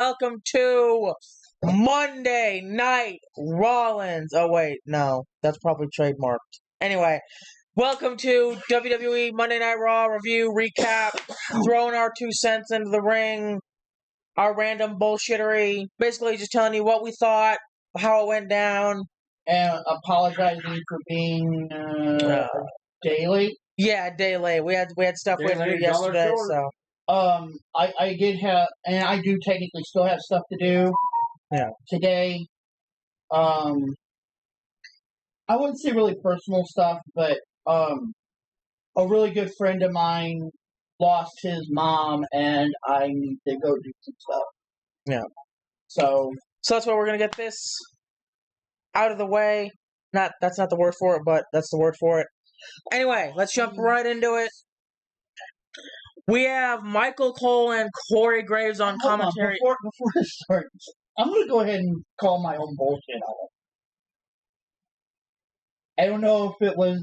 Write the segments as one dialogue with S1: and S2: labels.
S1: welcome to Monday Night Rollins. Oh, wait, no, that's probably trademarked. Anyway, welcome to WWE Monday Night Raw review, recap, throwing our 2 cents into the ring, our random bullshittery, basically just telling you what we thought, how it went down.
S2: And apologizing for being day late.
S1: Yeah, a day late. We had stuff we had to do yesterday, so.
S2: I did have, and I do technically still have stuff to do.
S1: Yeah.
S2: Today. I wouldn't say really personal stuff, but a really good friend of mine lost his mom, and I need to go do some stuff.
S1: Yeah.
S2: So
S1: that's why we're gonna get this out of the way. That's not the word for it, but that's the word for it. Anyway, let's jump right into it. We have Michael Cole and Corey Graves on commentary.
S2: Before we start, I'm going to go ahead and call my own bullshit out. I don't know if it was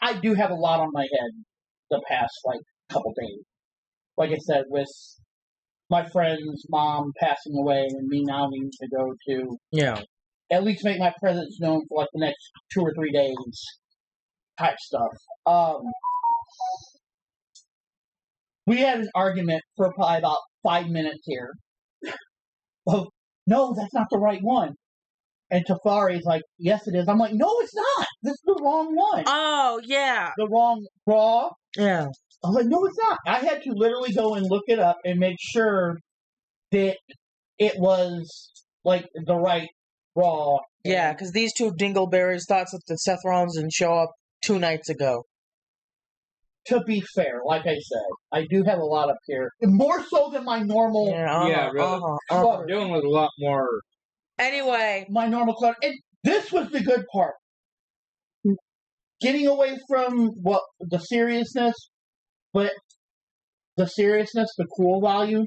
S2: I do have a lot on my head the past, couple days. Like I said, with my friend's mom passing away and me now needing to go to...
S1: Yeah.
S2: At least make my presence known for, the next 2 or 3 days type stuff. We had an argument for probably about 5 minutes here. Oh, no, that's not the right one. And Tafari's like, yes, it is. I'm like, no, it's not. This is the wrong one.
S1: Oh, yeah.
S2: The wrong Raw.
S1: Yeah.
S2: I'm like, no, it's not. I had to literally go and look it up and make sure that it was, the right Raw.
S1: Yeah, because these two dingleberries thought that Seth Rollins didn't show up 2 nights ago.
S2: To be fair, like I said, I do have a lot up here. More so than my normal...
S3: Yeah, really. I'm dealing with a lot more...
S1: Anyway.
S2: My normal clutter. And this was the good part. Getting away from, the seriousness, but the seriousness, the cool value,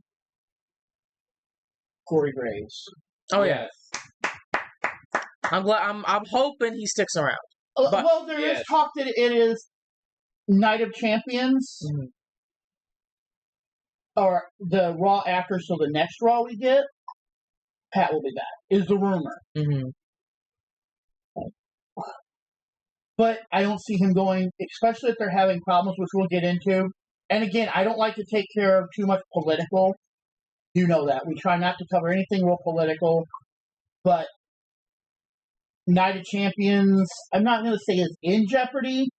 S2: Corey Graves.
S1: Oh, yeah. I'm hoping he sticks around.
S2: Well, there is talk that it is Night of Champions, or the Raw after, so the next Raw we get, Pat will be back, is the rumor.
S1: Mm-hmm.
S2: But I don't see him going, especially if they're having problems, which we'll get into. And again, I don't like to take care of too much political. You know that. We try not to cover anything real political. But Night of Champions, I'm not going to say is in jeopardy,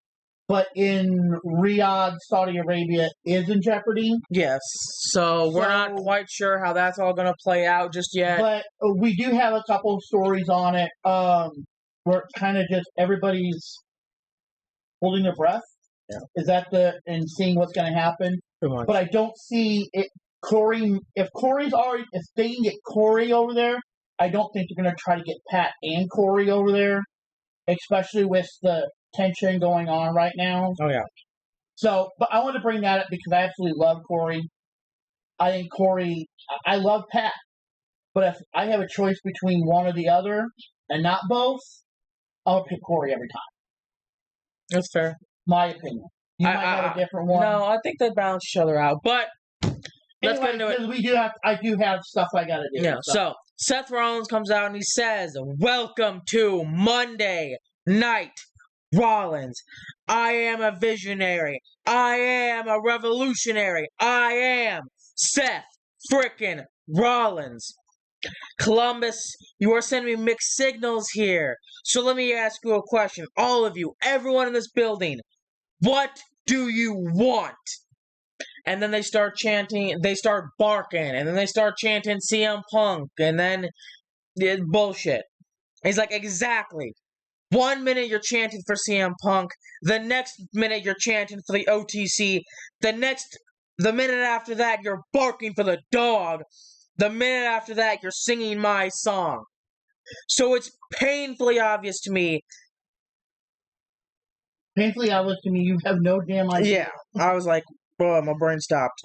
S2: but in Riyadh, Saudi Arabia, is in jeopardy.
S1: Yes. So we're not quite sure how that's all going to play out just yet.
S2: But we do have a couple of stories on it where it's kind of just everybody's holding their breath.
S1: Yeah.
S2: Is that and seeing what's going to happen? But I don't see it. Corey, if they can get Corey over there, I don't think they're going to try to get Pat and Corey over there, especially with the tension going on right now.
S1: Oh, yeah.
S2: So, but I want to bring that up because I absolutely love Corey. I think Corey, I love Pat, but if I have a choice between one or the other and not both, I'll pick Corey every time.
S1: That's fair.
S2: My opinion. You might have a different one.
S1: No, I think they balance each other out, but let's get into it.
S2: I do have stuff I got to do.
S1: Yeah, so Seth Rollins comes out and he says, "Welcome to Monday Night Rollins. I am a visionary. I am a revolutionary. I am Seth frickin' Rollins. Columbus, you are sending me mixed signals here. So let me ask you a question. All of you, everyone in this building, what do you want?" And then they start chanting, they start barking, and then they start chanting CM Punk, and then bullshit. He's like, exactly. 1 minute you're chanting for CM Punk, the next minute you're chanting for the OTC, the minute after that you're barking for the dog, the minute after that you're singing my song. So it's painfully obvious to me.
S2: Painfully obvious to me, you have no damn idea.
S1: Yeah, I was like, oh, my brain stopped.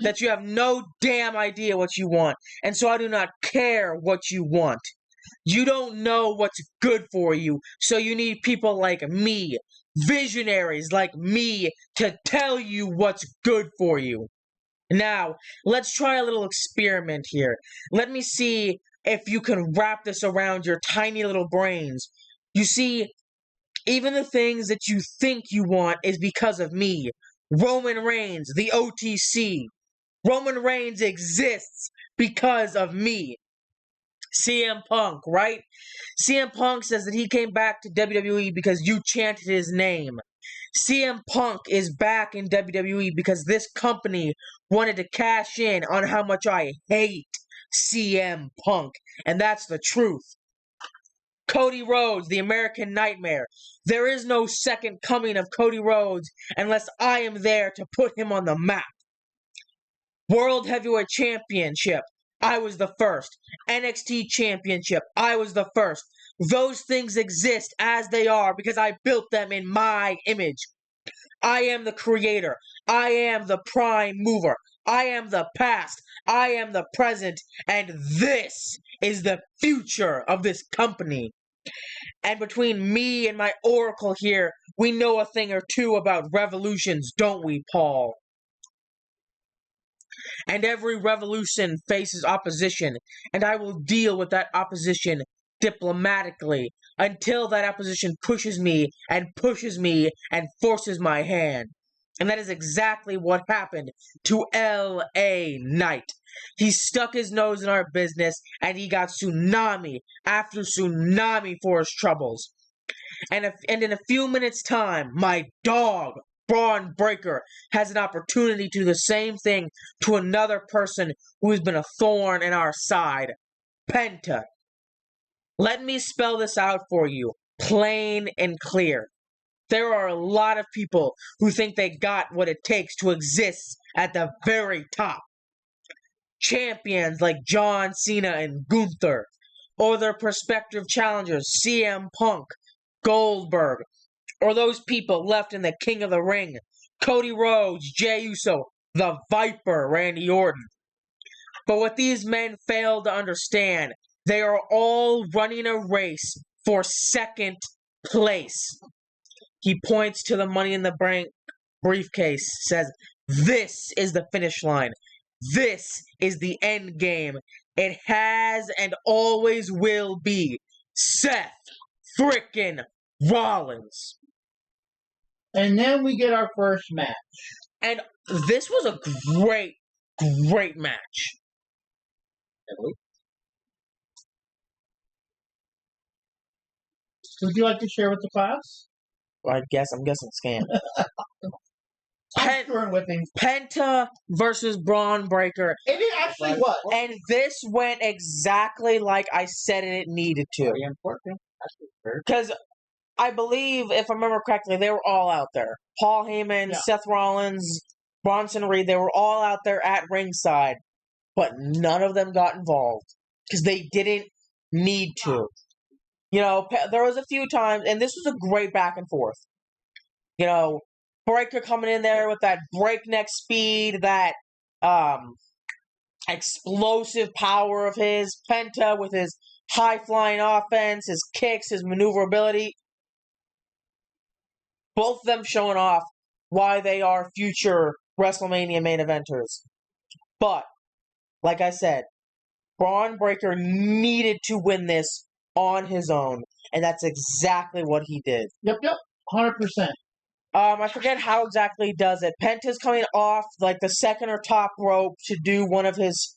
S1: That you have no damn idea what you want. And so I do not care what you want. You don't know what's good for you, so you need people like me, visionaries like me, to tell you what's good for you. Now, let's try a little experiment here. Let me see if you can wrap this around your tiny little brains. You see, even the things that you think you want is because of me. Roman Reigns, the OTC. Roman Reigns exists because of me. CM Punk, right? CM Punk says that he came back to WWE because you chanted his name. CM Punk is back in WWE because this company wanted to cash in on how much I hate CM Punk. And that's the truth. Cody Rhodes, the American Nightmare. There is no second coming of Cody Rhodes unless I am there to put him on the map. World Heavyweight Championship. I was the first. NXT Championship. I was the first. Those things exist as they are because I built them in my image. I am the creator. I am the prime mover. I am the past. I am the present. And this is the future of this company. And between me and my oracle here, we know a thing or two about revolutions, don't we, Paul? And every revolution faces opposition, and I will deal with that opposition diplomatically until that opposition pushes me and forces my hand. And that is exactly what happened to L.A. Knight. He stuck his nose in our business, and he got tsunami after tsunami for his troubles. And in a few minutes' time, my dog, Braun Breaker, has an opportunity to do the same thing to another person who has been a thorn in our side. Penta. Let me spell this out for you, plain and clear. There are a lot of people who think they got what it takes to exist at the very top. Champions like John Cena and Gunther, or their prospective challengers, CM Punk, Goldberg, or those people left in the King of the Ring, Cody Rhodes, Jey Uso, the Viper, Randy Orton. But what these men fail to understand, they are all running a race for second place. He points to the Money in the Bank briefcase, says, "This is the finish line. This is the end game. It has and always will be Seth frickin' Rollins."
S2: And then we get our first match.
S1: And this was a great match.
S2: Would you like to share with the class?
S1: I'm guessing Scam.
S2: I'm screwing with things.
S1: Penta versus Braun Breaker.
S2: It actually was.
S1: And this went exactly like I said it needed to.
S3: Very important.
S1: Because I believe, if I remember correctly, they were all out there. Paul Heyman,
S2: Yeah.
S1: Seth Rollins, Bronson Reed, they were all out there at ringside. But none of them got involved. Because they didn't need to. You know, there was a few times, and this was a great back and forth. You know, Breaker coming in there with that breakneck speed, that explosive power of his. Penta with his high-flying offense, his kicks, his maneuverability. Both of them showing off why they are future WrestleMania main eventers. But, like I said, Braun Breaker needed to win this on his own, and that's exactly what he did.
S2: Yep, 100%.
S1: I forget how exactly he does it. Penta's coming off like the second or top rope to do one of his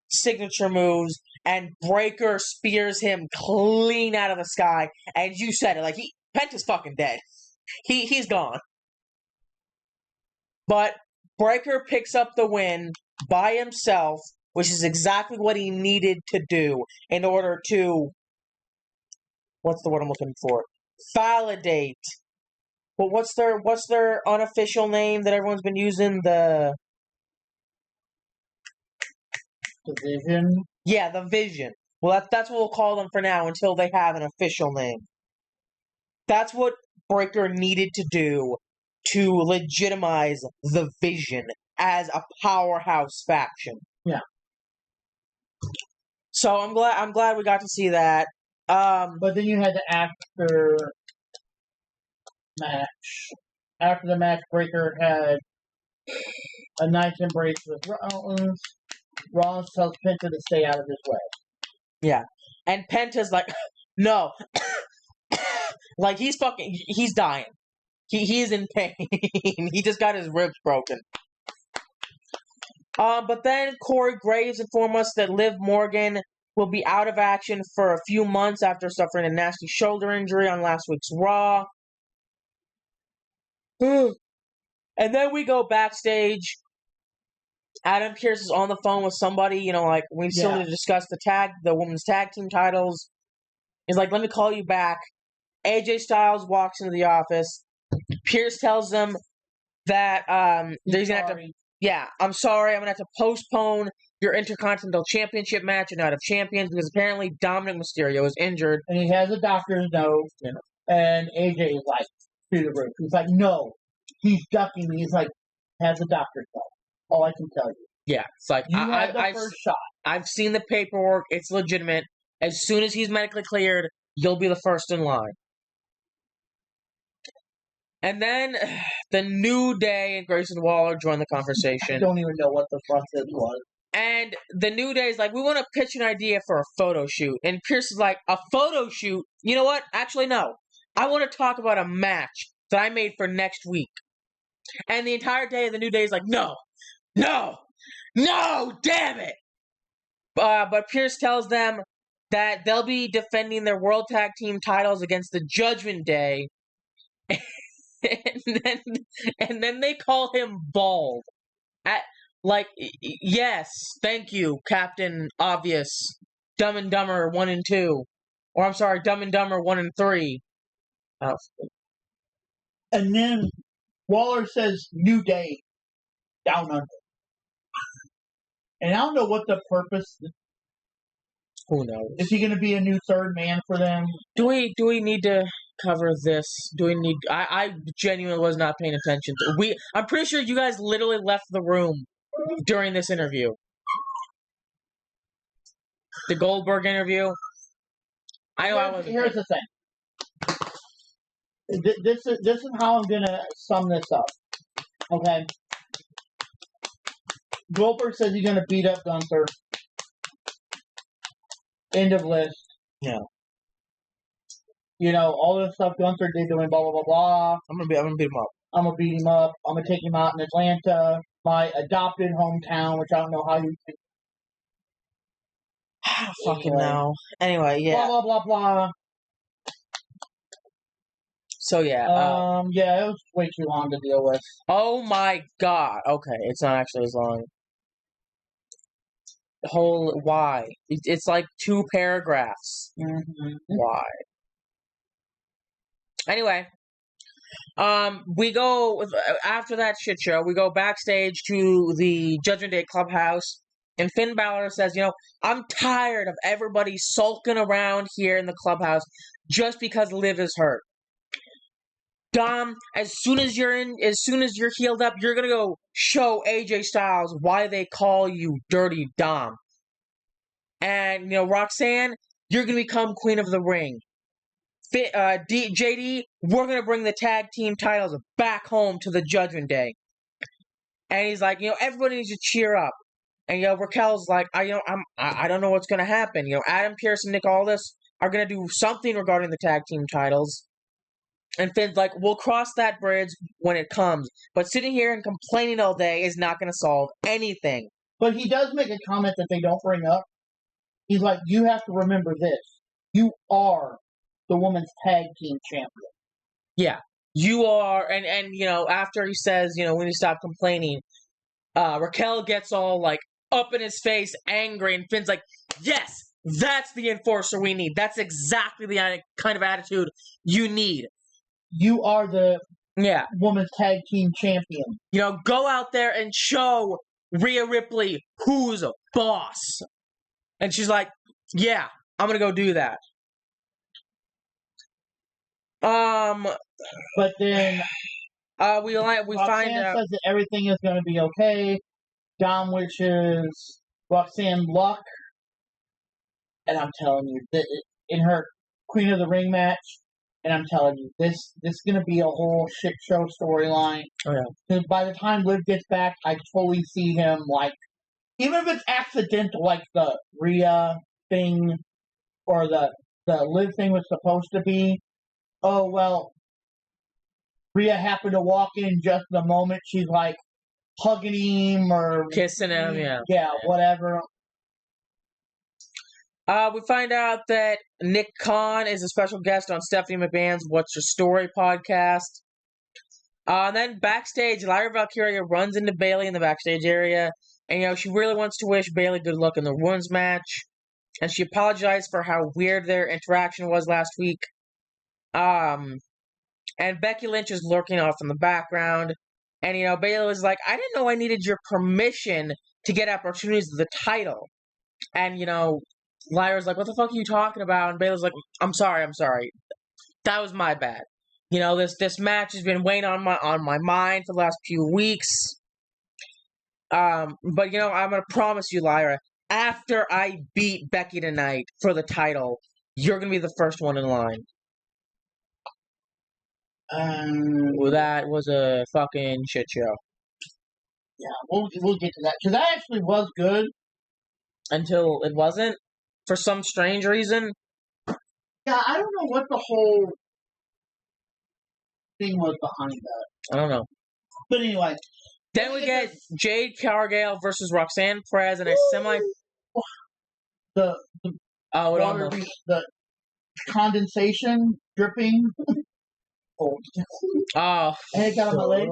S1: signature moves, and Breaker spears him clean out of the sky. And you said it, like Penta's fucking dead. He's gone. But Breaker picks up the win by himself, which is exactly what he needed to do in order to, what's the word I'm looking for? Validate. Well, what's their unofficial name that everyone's been using? The
S2: Vision.
S1: Yeah, the Vision. Well, that's what we'll call them for now until they have an official name. That's what Breaker needed to do to legitimize the Vision as a powerhouse faction.
S2: Yeah.
S1: So I'm glad we got to see that.
S2: But then you had the after match. After the match, Breaker had a nice embrace with Rollins. Rollins tells Penta to stay out of his way.
S1: Yeah. And Penta's like, no. Like, he's dying. He is in pain. He just got his ribs broken. But then Corey Graves informed us that Liv Morgan will be out of action for a few months after suffering a nasty shoulder injury on last week's Raw. And then we go backstage. Adam Pearce is on the phone with somebody, like we still need to discuss the women's tag team titles. He's like, let me call you back. AJ Styles walks into the office. Pearce tells them that he's gonna have to. Yeah, I'm sorry. I'm gonna have to postpone your Intercontinental Championship match and Night of Champions because apparently Dominic Mysterio is injured
S2: and he has a doctor's note. Yeah. And AJ is like through the roof. He's like, no, he's ducking me. He's like, has a doctor's note. All I can tell you.
S1: Yeah, it's like
S2: you have the first shot.
S1: I've seen the paperwork. It's legitimate. As soon as he's medically cleared, you'll be the first in line. And then the New Day and Grayson Waller join the conversation.
S2: I don't even know what the fuck this was.
S1: And the New Day is like, we want to pitch an idea for a photo shoot. And Pearce is like, a photo shoot? You know what? Actually, no. I want to talk about a match that I made for next week. And the entire day, the New Day is like, no, damn it. But Pearce tells them that they'll be defending their World Tag Team titles against the Judgment Day. And then they call him bald. Yes, thank you, Captain Obvious, Dumb and Dumber 1 and 2. Or I'm sorry, Dumb and Dumber 1 and 3. Oh.
S2: And then Waller says, New Day, down under. And I don't know what the purpose.
S1: Who knows?
S2: Is he going to be a new third man for them?
S1: Do we need to cover this? Do we need? I genuinely was not paying attention to. I'm pretty sure you guys literally left the room during this interview. The Goldberg interview. I know I wasn't.
S2: Here's the thing. This is how I'm gonna sum this up. Okay. Goldberg says he's gonna beat up Gunther. End of list.
S1: Yeah.
S2: All the stuff Gunther did to him, blah blah blah blah.
S1: I'm gonna beat him up.
S2: I'm gonna beat him up. I'm gonna take him out in Atlanta, my adopted hometown, which I don't know how you can.
S1: I don't fucking know. Anyway, yeah.
S2: Blah blah blah blah.
S1: So yeah.
S2: Yeah, it was way too long to deal with.
S1: Oh my god. Okay, it's not actually as long. Why? It's like 2 paragraphs.
S2: Mm-hmm.
S1: Why? Anyway, we go after that shit show. We go backstage to the Judgment Day clubhouse, and Finn Balor says, I'm tired of everybody sulking around here in the clubhouse just because Liv is hurt. Dom, as soon as you're healed up, you're gonna go show AJ Styles why they call you Dirty Dom. And Roxanne, you're gonna become Queen of the Ring. JD, we're gonna bring the tag team titles back home to the Judgment Day. And he's like, everybody needs to cheer up. And Raquel's like, I don't know what's gonna happen. Adam Pearce and Nick Aldis are gonna do something regarding the tag team titles. And Finn's like, we'll cross that bridge when it comes. But sitting here and complaining all day is not going to solve anything.
S2: But he does make a comment that they don't bring up. He's like, you have to remember this. You are the women's tag team champion.
S1: Yeah. You are. And after he says, when you stop complaining, Raquel gets all, up in his face, angry. And Finn's like, yes, that's the enforcer we need. That's exactly the kind of attitude you need.
S2: You are the women's tag team champion.
S1: Go out there and show Rhea Ripley who's a boss. And she's like, yeah, I'm going to go do that.
S2: But then
S1: we find out
S2: says that everything is going to be okay. Dom wishes Roxanne luck. And I'm telling you, that in her Queen of the Ring match, And I'm telling you, this is going to be a whole shit show storyline.
S1: Oh, yeah.
S2: Because by the time Liv gets back, I totally see him, like, even if it's accidental, like the Rhea thing or the Liv thing was supposed to be. Oh, well, Rhea happened to walk in just the moment she's, like, hugging him or
S1: kissing him, yeah.
S2: Yeah, whatever.
S1: We find out that Nick Khan is a special guest on Stephanie McMahon's What's Your Story podcast. And then backstage, Lyra Valkyria runs into Bayley in the backstage area. And, she really wants to wish Bayley good luck in the women's match. And she apologized for how weird their interaction was last week. And Becky Lynch is lurking off in the background. And, Bayley was like, I didn't know I needed your permission to get opportunities of the title. And, Lyra's like, what the fuck are you talking about? And Bayley's like, I'm sorry. That was my bad. This match has been weighing on my mind for the last few weeks. But I'm gonna promise you, Lyra, after I beat Becky tonight for the title, you're gonna be the first one in line. Well, that was a fucking shit show.
S2: Yeah, we'll get to that. Because that actually was good.
S1: Until it wasn't. For some strange reason.
S2: Yeah, I don't know what the whole thing was behind that.
S1: I don't know.
S2: But anyway.
S1: Then we get Jade Cargill versus Roxanne Perez in a semi...
S2: The
S1: water,
S2: the condensation dripping.
S1: Oh.
S2: And it got on my leg.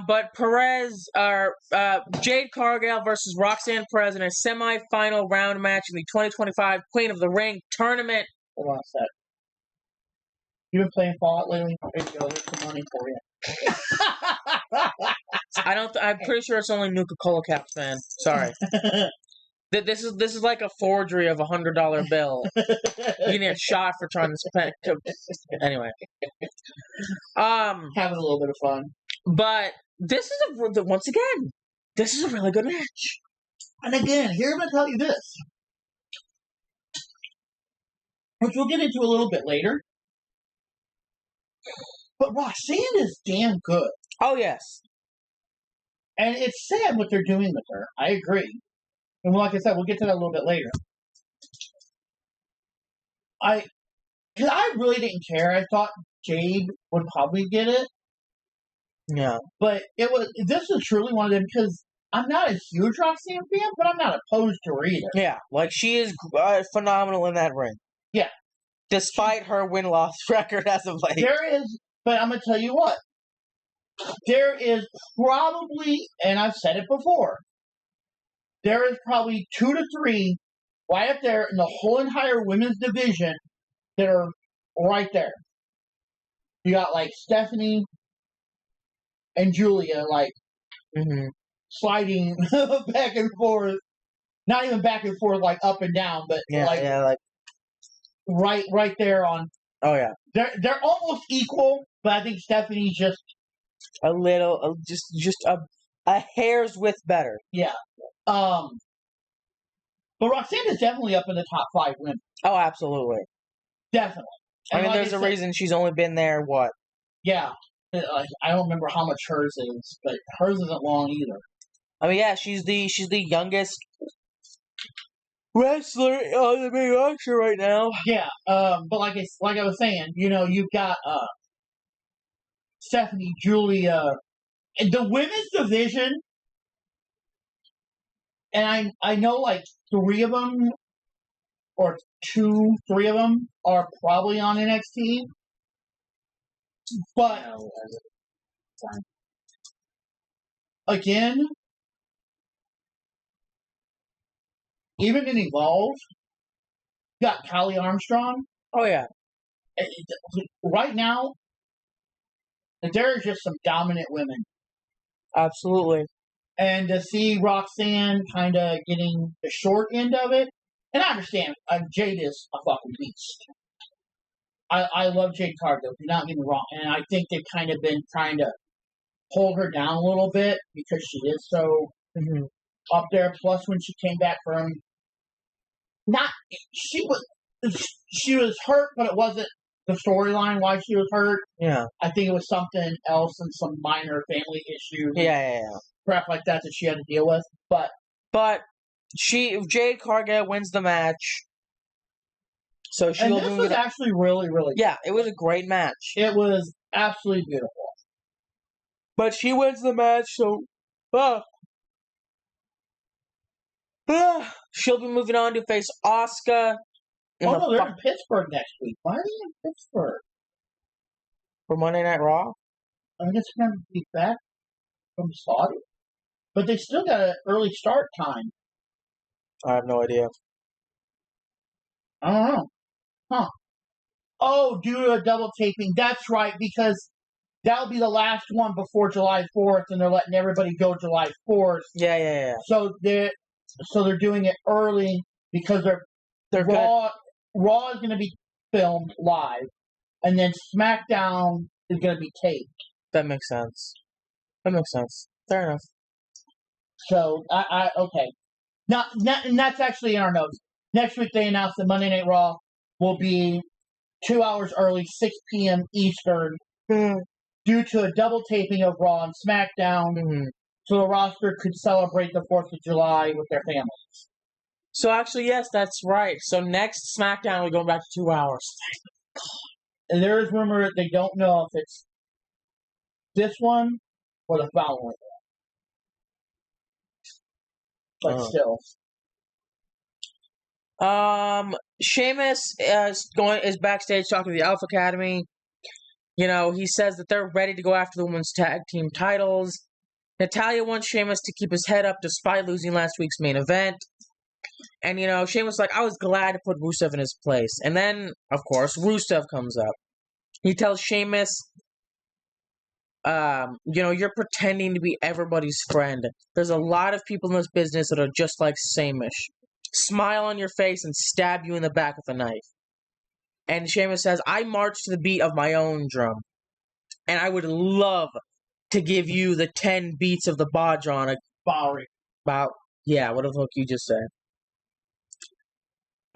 S1: But Jade Cargill versus Roxanne Perez in a semi-final round match in the 2025 Queen of the Ring tournament.
S2: Hold on a sec. You been playing Fallout lately? There you go. There's some money for you.
S1: I'm pretty sure it's only Nuka-Cola Caps, man. Sorry. This is like a forgery of $100 bill. You need a shot for trying to spend. Anyway,
S2: having a little bit of fun.
S1: But this is once again, this is a really good match.
S2: And again, here I'm gonna tell you this, which we'll get into a little bit later. But Roxanne is damn good.
S1: Oh yes,
S2: and it's sad what they're doing with her. I agree. And like I said, we'll get to that a little bit later. Because I really didn't care. I thought Jade would probably get it.
S1: Yeah.
S2: But this is truly one of them, because I'm not a huge Roxanne fan, but I'm not opposed to her either.
S1: Yeah, like she is phenomenal in that ring.
S2: Yeah.
S1: Despite her win-loss record as of late.
S2: But I'm going to tell you what. There is probably, and I've said it before, there is probably 2 to 3 right up there in the whole entire women's division that are right there. You got like Stephanie and Julia, like sliding back and forth. Not even back and forth, like up and down, but like right there on.
S1: Oh yeah,
S2: they're almost equal, but I think Stephanie's just
S1: a little, just a hair's width better.
S2: Yeah. But Roxanne is definitely up in the top 5 women.
S1: Oh, absolutely.
S2: Definitely.
S1: I mean, there's a reason she's only been there, what?
S2: Yeah. I don't remember how much hers is, but hers isn't long either.
S1: I mean, yeah, she's the youngest wrestler on the main roster right now.
S2: Yeah, but like I was saying, you've got Stephanie, Julia, and the women's division, and I know like 3 of them, or 3 of them are probably on NXT, but again, even in Evolve, you got Callie Armstrong.
S1: Oh yeah.
S2: Right now, there are just some dominant women.
S1: Absolutely.
S2: And to see Roxanne kind of getting the short end of it, and I understand, Jade is a fucking beast. I love Jade Cargill, do not get me wrong. And I think they've kind of been trying to hold her down a little bit because she is so up there. Plus, when she came back from... she was hurt, but it wasn't the storyline why she was hurt.
S1: Yeah.
S2: I think it was something else and some minor family issues.
S1: Yeah.
S2: Crap like that she had to deal with. But
S1: Jade Cargill wins the match. So
S2: and this was actually really, really
S1: good. It was a great match.
S2: It was absolutely beautiful.
S1: But she wins the match, so she'll be moving on to face Asuka.
S2: No, they're in Pittsburgh next week. Why are they in Pittsburgh?
S1: For Monday Night Raw?
S2: I guess they're going to be back from Saudi. But they still got an early start time.
S1: I have no idea.
S2: I don't know. Huh. Oh, due to a double taping. That's right, because that'll be the last one before July 4th, and they're letting everybody go July 4th.
S1: Yeah.
S2: So they're doing it early because they're Raw is going to be filmed live, and then SmackDown is going to be taped.
S1: That makes sense. Fair enough.
S2: So okay. And that's actually in our notes. Next week they announced that Monday Night Raw will be 2 hours early, 6 p.m. Eastern, due to a double taping of Raw and SmackDown, so the roster could celebrate the 4th of July with their families.
S1: So actually, yes, that's right. So next SmackDown, we're going back to 2 hours.
S2: And there is rumor that they don't know if it's this one or the following one. But still.
S1: Sheamus is backstage talking to the Alpha Academy. You know, he says that they're ready to go after the women's tag team titles. Natalya wants Sheamus to keep his head up despite losing last week's main event. And, you know, Sheamus I was glad to put Rusev in his place. And then, of course, Rusev comes up. He tells Sheamus, you're pretending to be everybody's friend. There's a lot of people in this business that are just like Samish. Smile on your face and stab you in the back with a knife. And Sheamus says, I march to the beat of my own drum. And I would love to give you the 10 beats of the Bajron.
S2: Bowery.
S1: What the fuck you just said?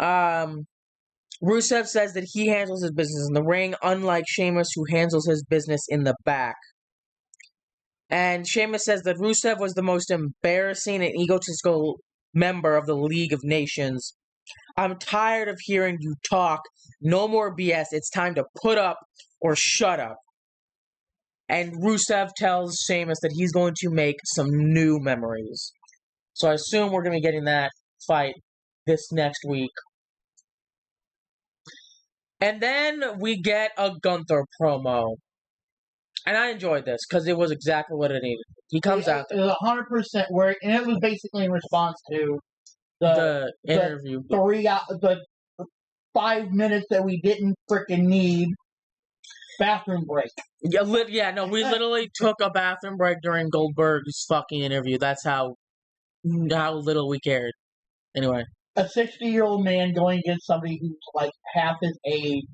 S1: Rusev says that he handles his business in the ring, unlike Sheamus, who handles his business in the back. And Sheamus says that Rusev was the most embarrassing and egotistical member of the League of Nations. I'm tired of hearing you talk. No more BS. It's time to put up or shut up. And Rusev tells Sheamus that he's going to make some new memories. So I assume we're going to be getting that fight this next week. And then we get a Gunther promo. And I enjoyed this because it was exactly what it needed. He comes out there.
S2: It was 100% where, and it was basically in response to
S1: the interview.
S2: The 5 minutes that we didn't freaking need. Bathroom break.
S1: We literally took a bathroom break during Goldberg's fucking interview. That's how little we cared. Anyway.
S2: A 60-year-old man going against somebody who's like half his age,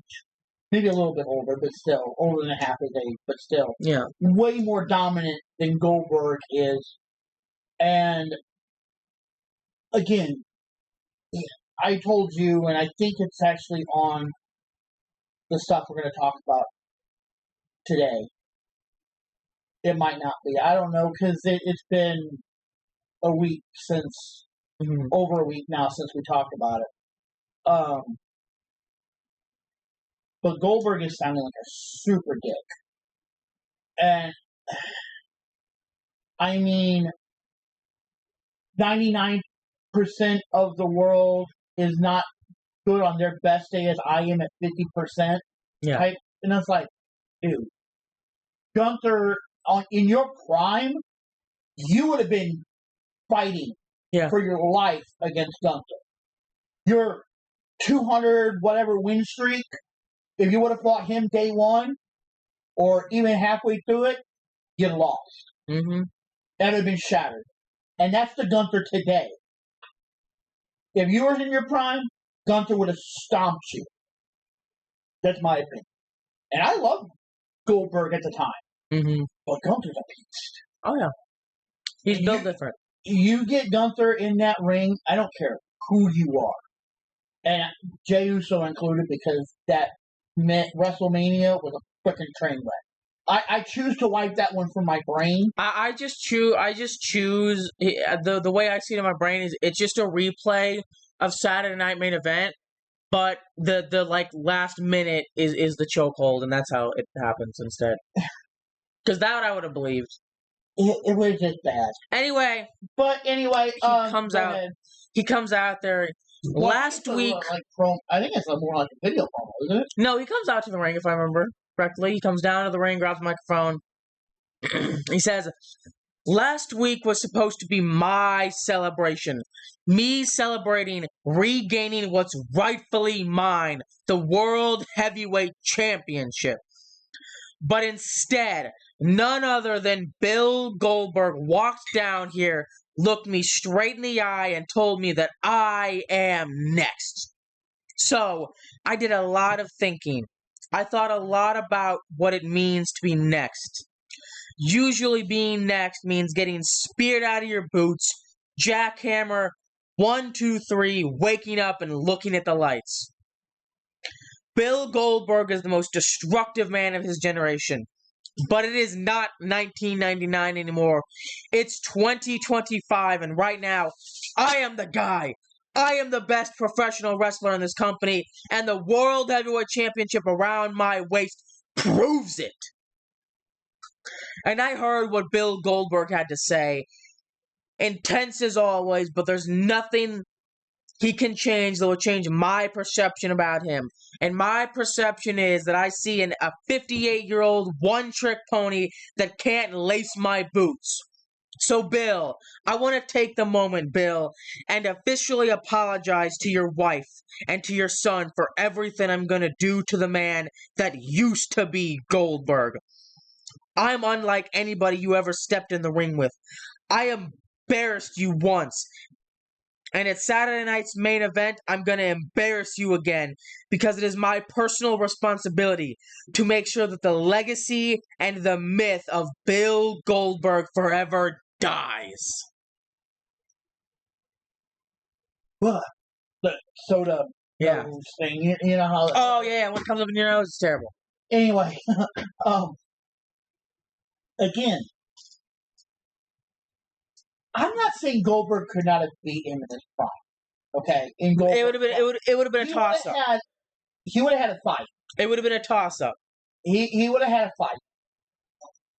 S2: maybe a little bit older, but still, older than half his age, but still.
S1: Yeah.
S2: Way more dominant than Goldberg is. And, again, I told you, and I think it's actually on the stuff we're going to talk about today. It might not be. I don't know, because it's been a week since... over a week now since we talked about it. But Goldberg is sounding like a super dick. And, I mean, 99% of the world is not good on their best day as I am at 50%.
S1: Yeah.
S2: Right? And it's like, dude, Gunther, in your prime, you would have been fighting for your life against Gunther. Your 200 whatever win streak, if you would have fought him day one, or even halfway through it, you'd lost.
S1: Mm-hmm.
S2: That would have been shattered. And that's the Gunther today. If you were in your prime, Gunther would have stomped you. That's my opinion. And I loved Goldberg at the time.
S1: Mm-hmm.
S2: But Gunther's a beast.
S1: Oh, yeah. He's built different.
S2: You get Gunther in that ring, I don't care who you are. And Jey Uso included because that WrestleMania was a freaking train wreck. I choose to wipe that one from my brain.
S1: I just choose the way I see it in my brain is it's just a replay of Saturday Night Main Event, but the like last minute is the chokehold, and that's how it happens instead. Because that I would have believed.
S2: It was just bad.
S1: Anyway,
S2: he
S1: comes out.
S2: Ahead.
S1: He comes out there last week.
S2: I think it's more like a video promo, isn't it?
S1: No, he comes out to the ring if I remember correctly. He comes down to the ring, grabs the microphone. He says, "Last week was supposed to be my celebration. Me celebrating regaining what's rightfully mine, the World Heavyweight Championship. But instead, none other than Bill Goldberg walked down here, looked me straight in the eye, and told me that I am next. So, I did a lot of thinking. I thought a lot about what it means to be next. Usually being next means getting speared out of your boots, jackhammer, 1, 2, 3, waking up and looking at the lights. Bill Goldberg is the most destructive man of his generation. But it is not 1999 anymore. It's 2025, and right now, I am the guy. I am the best professional wrestler in this company, and the World Heavyweight Championship around my waist proves it." And I heard what Bill Goldberg had to say. Intense as always, but there's nothing he can change that will change my perception about him. And my perception is that I see a 58-year-old one-trick pony that can't lace my boots. So, Bill, I want to take the moment, Bill, and officially apologize to your wife and to your son for everything I'm going to do to the man that used to be Goldberg. I'm unlike anybody you ever stepped in the ring with. I embarrassed you once. And at Saturday night's main event, I'm going to embarrass you again because it is my personal responsibility to make sure that the legacy and the myth of Bill Goldberg forever dies.
S2: But the soda nose thing, you know how...
S1: Oh, yeah, when it comes up in your nose, it's terrible.
S2: Anyway, again, I'm not saying Goldberg could not have beat him in his prime. Okay, in Goldberg,
S1: it would have been a toss up.
S2: He would have had a fight.
S1: It would have been a toss up.
S2: He would have had a fight.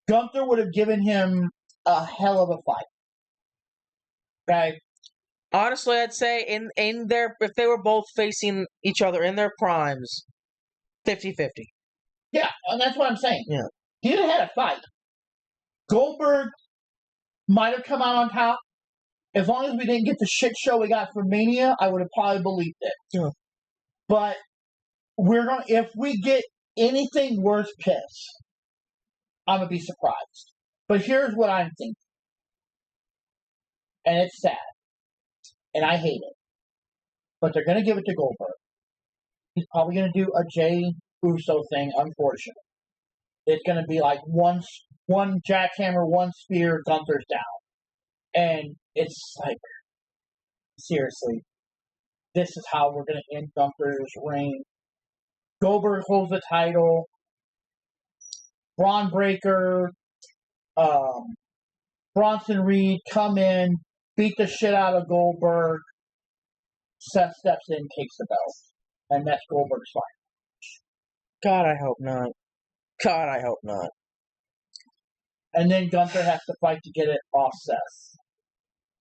S2: Gunther would have given him a hell of a fight. Okay.
S1: Honestly, I'd say in their if they were both facing each other in their primes, 50-50.
S2: Yeah, and that's what I'm saying.
S1: Yeah.
S2: He would have had a fight. Goldberg might have come out on top. As long as we didn't get the shit show we got from Mania, I would have probably believed it.
S1: Yeah.
S2: But if we get anything worse piss, I'm gonna be surprised. But here's what I'm thinking. And it's sad. And I hate it. But they're gonna give it to Goldberg. He's probably gonna do a Jey Uso thing, unfortunately. It's gonna be like one jackhammer, one spear, Gunther's down. And it's like, seriously, this is how we're going to end Gunther's reign. Goldberg holds the title. Braun Breaker, Bronson Reed come in, beat the shit out of Goldberg. Seth steps in, takes the belt. And that's Goldberg's fight.
S1: God, I hope not. God, I hope not.
S2: And then Gunther has to fight to get it off Seth.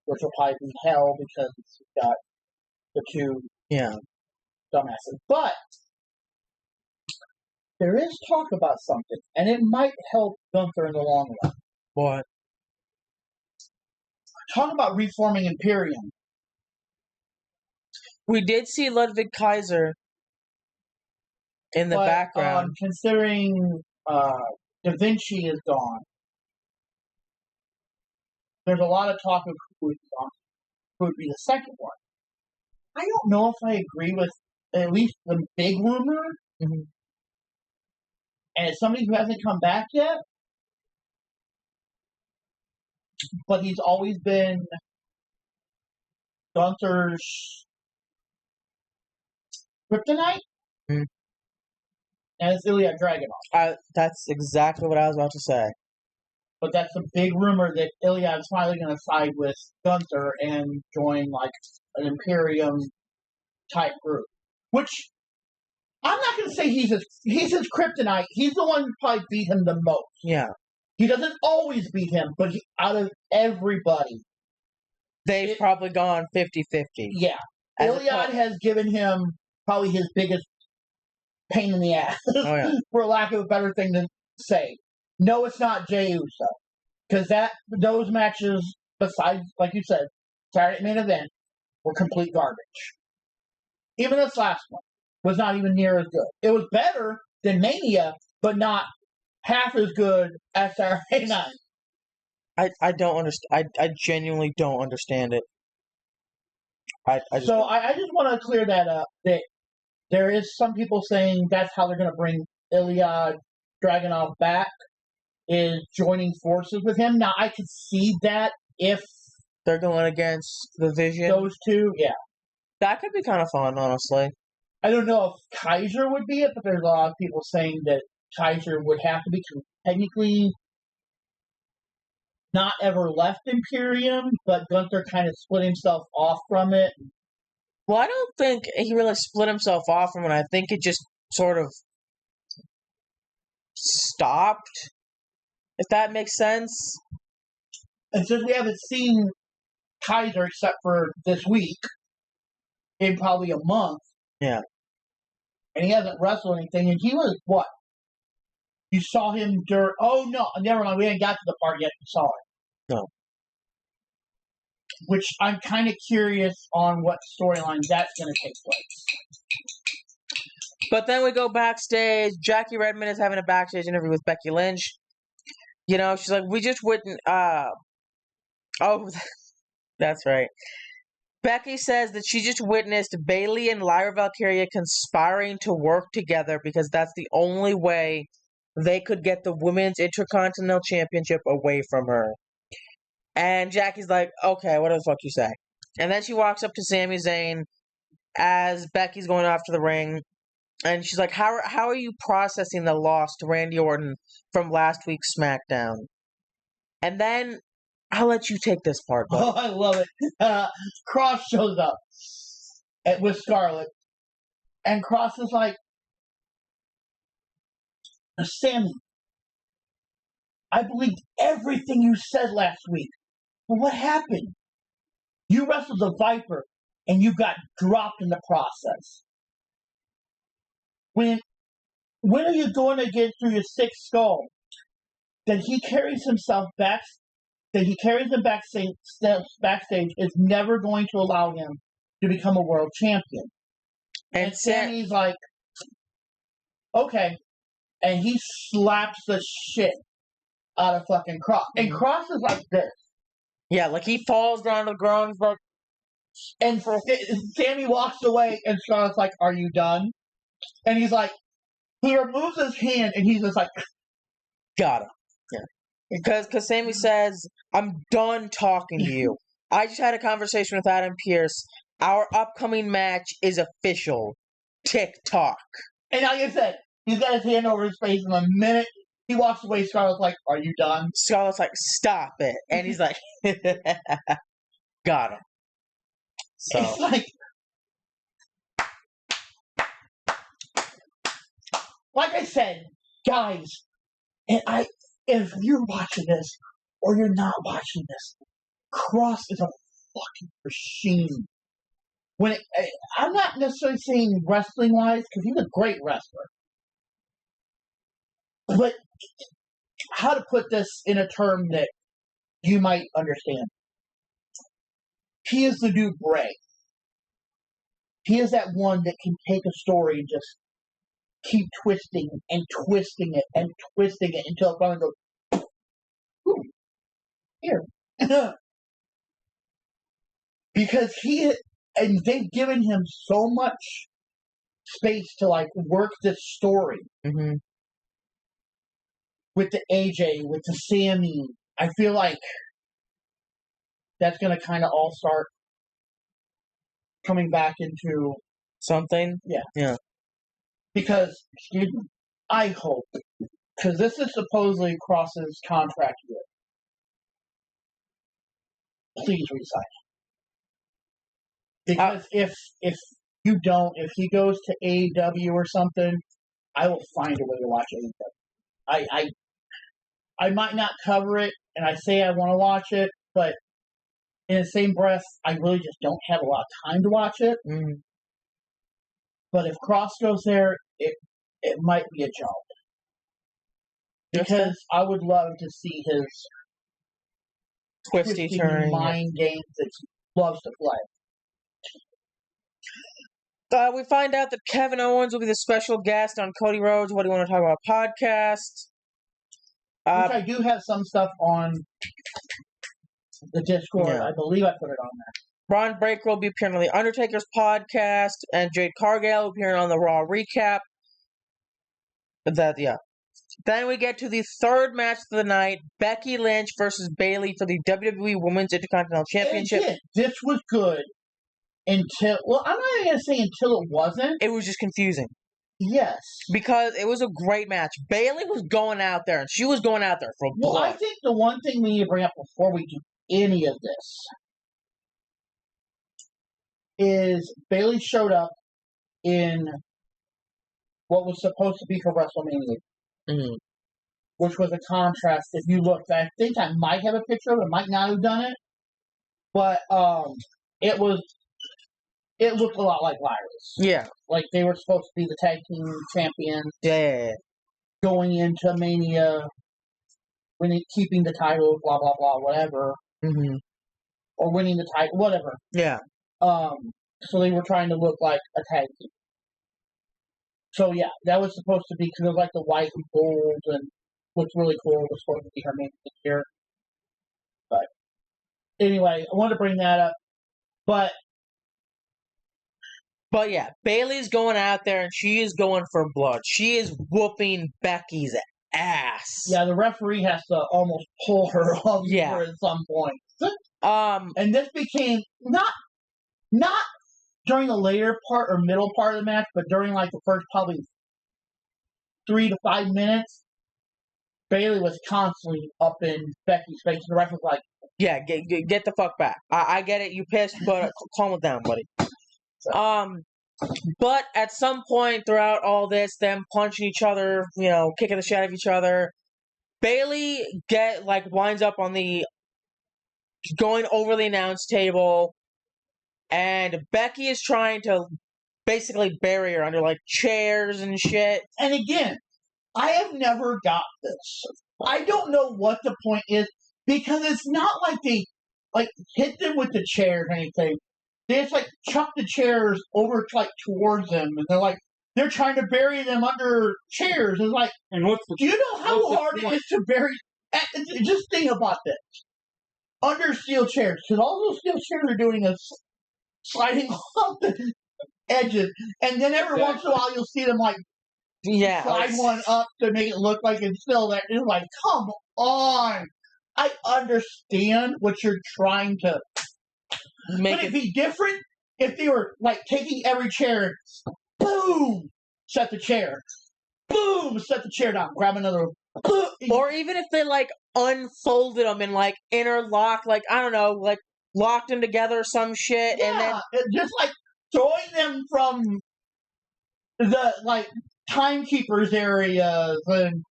S2: Which will probably be hell because he's got the two dumbasses. But there is talk about something, and it might help Gunther in the long run.
S1: What?
S2: Talk about reforming Imperium.
S1: We did see Ludwig Kaiser in the background.
S2: Considering Da Vinci is gone, there's a lot of talk of who would be the second one. I don't know if I agree with at least the big rumor.
S1: Mm-hmm.
S2: And it's somebody who hasn't come back yet. But he's always been Gunther's Kryptonite?
S1: Hmm.
S2: And it's Ilya Dragunov.
S1: That's exactly what I was about to say.
S2: But that's a big rumor that Ilya is finally going to side with Gunther and join like an Imperium type group. Which I'm not going to say he's his kryptonite. He's the one who probably beat him the most.
S1: Yeah.
S2: He doesn't always beat him, but out of everybody,
S1: they've probably gone 50-50.
S2: Yeah. Iliad has given him probably his biggest pain in the ass, for lack of a better thing to say. No, it's not Jey Uso. Because those matches, besides, like you said, Saturday main event, were complete garbage. Even this last one was not even near as good. It was better than Mania, but not half as good as Saturday night.
S1: I don't understand. I genuinely don't understand it. I just
S2: want to clear that up. That there is some people saying that's how they're going to bring Ilya Dragunov back, is joining forces with him. Now, I could see that if
S1: they're going against the Vision.
S2: Those two, yeah.
S1: That could be kind of fun, honestly.
S2: I don't know if Kaiser would be it, but there's a lot of people saying that Kaiser would have to be technically not ever left Imperium, but Gunther kind of split himself off from it.
S1: Well, I don't think he really split himself off from it. I think it just sort of stopped, if that makes sense.
S2: And since we haven't seen Kaiser except for this week, in probably a month.
S1: Yeah.
S2: And he hasn't wrestled anything, and he was what? You saw him during... Oh, no, never mind. We ain't got to the part yet. You saw it.
S1: No.
S2: Which I'm kind of curious on what storyline that's going to take place.
S1: But then we go backstage. Jackie Redmond is having a backstage interview with Becky Lynch. You know, she's like, we just wouldn't... Oh, that's right. Becky says that she just witnessed Bayley and Lyra Valkyria conspiring to work together because that's the only way they could get the Women's Intercontinental Championship away from her. And Jackie's like, okay, what the fuck you say? And then she walks up to Sami Zayn as Becky's going off to the ring. And she's like, how are you processing the loss to Randy Orton from last week's SmackDown? And then I'll let you take this part, buddy.
S2: Oh, I love it. Cross shows up with Scarlett. And Cross is like, Sammy, I believed everything you said last week. But what happened? You wrestled the Viper, and you got dropped in the process. When are you going to get through your sixth skull? That he carries himself back... that he carries him backstage is never going to allow him to become a world champion. And Sammy's like, okay. And he slaps the shit out of fucking Cross. And Cross is like this.
S1: Yeah, like he falls down to the ground. Like,
S2: and Sammy walks away, and Scarlett's like, are you done? And he's like, he removes his hand, and he's just like,
S1: got him. Yeah. Because Sammy says, I'm done talking to you. I just had a conversation with Adam Pearce. Our upcoming match is official. TikTok.
S2: And like I said, he's got his hand over his face, and the minute he walks away, Scarlett's like, are you done?
S1: Scarlett's like, stop it. And he's like, got him. So.
S2: It's like I said, guys, and if you're watching this, or you're not watching this, Cross is a fucking machine. I'm not necessarily saying wrestling-wise, because he's a great wrestler. But how to put this in a term that you might understand. He is the new Bray. He is that one that can take a story and just keep twisting and twisting it and twisting it until it finally goes, ooh, here. Because and they've given him so much space to like work this story.
S1: Mm-hmm.
S2: With the AJ, with the Sammy. I feel like that's going to kind of all start coming back into
S1: something. Yeah.
S2: Because, excuse me, I hope, because this is supposedly Cross's contract year. Please resign. Because if you don't, if he goes to AEW or something, I will find a way to watch AEW. I might not cover it, and I say I want to watch it, but in the same breath, I really just don't have a lot of time to watch it.
S1: Mm.
S2: But if Cross goes there, it might be a job. Because I would love to see his
S1: twisty turning
S2: mind games that he loves to play.
S1: We find out that Kevin Owens will be the special guest on Cody Rhodes. What do you want to talk about? Podcast.
S2: Which I do have some stuff on the Discord.
S1: Yeah.
S2: I believe I put it on there.
S1: Braun Breaker will be appearing on The Undertaker's podcast, and Jade Cargill will be appearing on the Raw recap. Then we get to the third match of the night, Becky Lynch versus Bayley for the WWE Women's Intercontinental Championship.
S2: Again, this was good until, well, I'm not even going to say until it wasn't.
S1: It was just confusing.
S2: Yes.
S1: Because it was a great match. Bayley was going out there, and she was going out there for blood.
S2: Well, I think the one thing we need to bring up before we do any of this is Bayley showed up in what was supposed to be her WrestleMania, which was a contrast. If you looked, I think I might have a picture of it, might not have done it, but it looked a lot like Lyra's.
S1: Yeah.
S2: Like they were supposed to be the tag team champions.
S1: Yeah.
S2: Going into Mania, keeping the title, blah, blah, blah, whatever.
S1: Mm-hmm.
S2: Or winning the title, whatever.
S1: Yeah.
S2: So they were trying to look like a tag team. So yeah, that was supposed to be, because it was like the white and gold, and what's really cool was supposed to be her main here. But anyway, I wanted to bring that up. But
S1: yeah, Bayley's going out there, and she is going for blood. She is whooping Becky's ass.
S2: Yeah, the referee has to almost pull her off her at some point. And this became not during the later part or middle part of the match, but during like the first probably 3 to 5 minutes, Bayley was constantly up in Becky's face. The ref was like,
S1: "Yeah, get the fuck back. I get it. You pissed, but calm it down, buddy." But at some point throughout all this, them punching each other, kicking the shit out of each other, Bayley winds up on going over the announce table, and Becky is trying to basically bury her under chairs and shit.
S2: And again, I have never got this. I don't know what the point is, because it's not like they hit them with the chairs or anything. They just chuck the chairs over towards them, and they're trying to bury them under chairs. It's do you know how hard it is to bury? Just think about this: under steel chairs, because all those steel chairs are doing is sliding off the edges, and then every once in a while you'll see them slide one up to make it look like it's still there. It's come on! I understand what you're trying to. But it'd be different if they were taking every chair, boom, set the chair, boom, set the chair down, grab another, boom.
S1: Or even if they unfolded them and interlock, I don't know, locked them together or some shit,
S2: yeah,
S1: and then
S2: just throwing them from the timekeepers areas and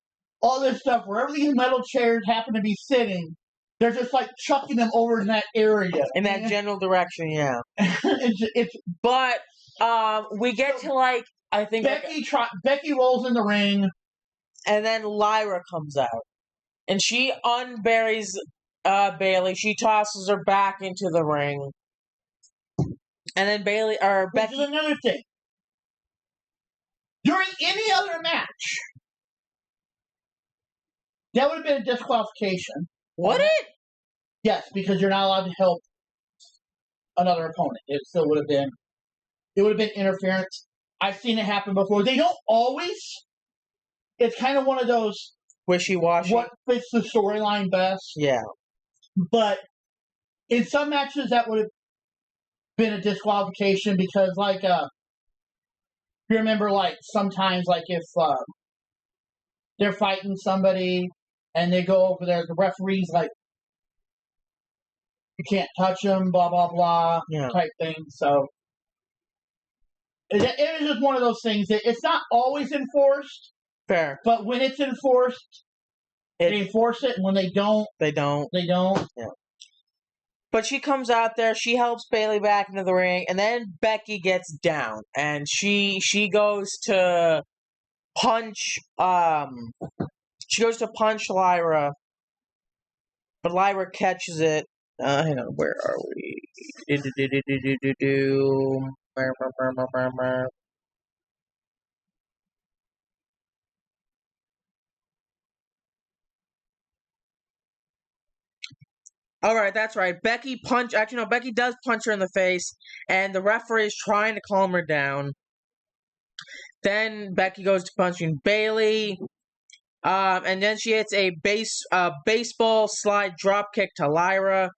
S2: all this stuff, wherever these metal chairs happen to be sitting. They're just chucking them over in that area.
S1: In that general direction, yeah.
S2: But
S1: we get to I think
S2: Becky rolls in the ring,
S1: and then Lyra comes out, and she unburies Bayley. She tosses her back into the ring, and then Becky.
S2: Which is another thing. During any other match, that would have been a disqualification.
S1: Would it?
S2: Yes, because you're not allowed to help another opponent. It still would have been. It would have been interference. I've seen it happen before. They don't always. It's kind of one of those
S1: wishy-washy.
S2: What fits the storyline best?
S1: Yeah.
S2: But in some matches, that would have been a disqualification because, You remember, like, sometimes, like, if they're fighting somebody and they go over there, the referee's like, you can't touch them, blah, blah, blah, type thing. So, it is just one of those things. It's not always enforced.
S1: Fair.
S2: But when it's enforced, they enforce it, and when they don't,
S1: they don't.
S2: Yeah.
S1: But she comes out there, she helps Bayley back into the ring, and then Becky gets down, and she goes to punch Lyra, but Lyra catches it. Hang on, where are we? All right, that's right. Becky does punch her in the face, and the referee is trying to calm her down. Then Becky goes to punching Bayley, and then she hits a baseball slide drop kick to Lyra.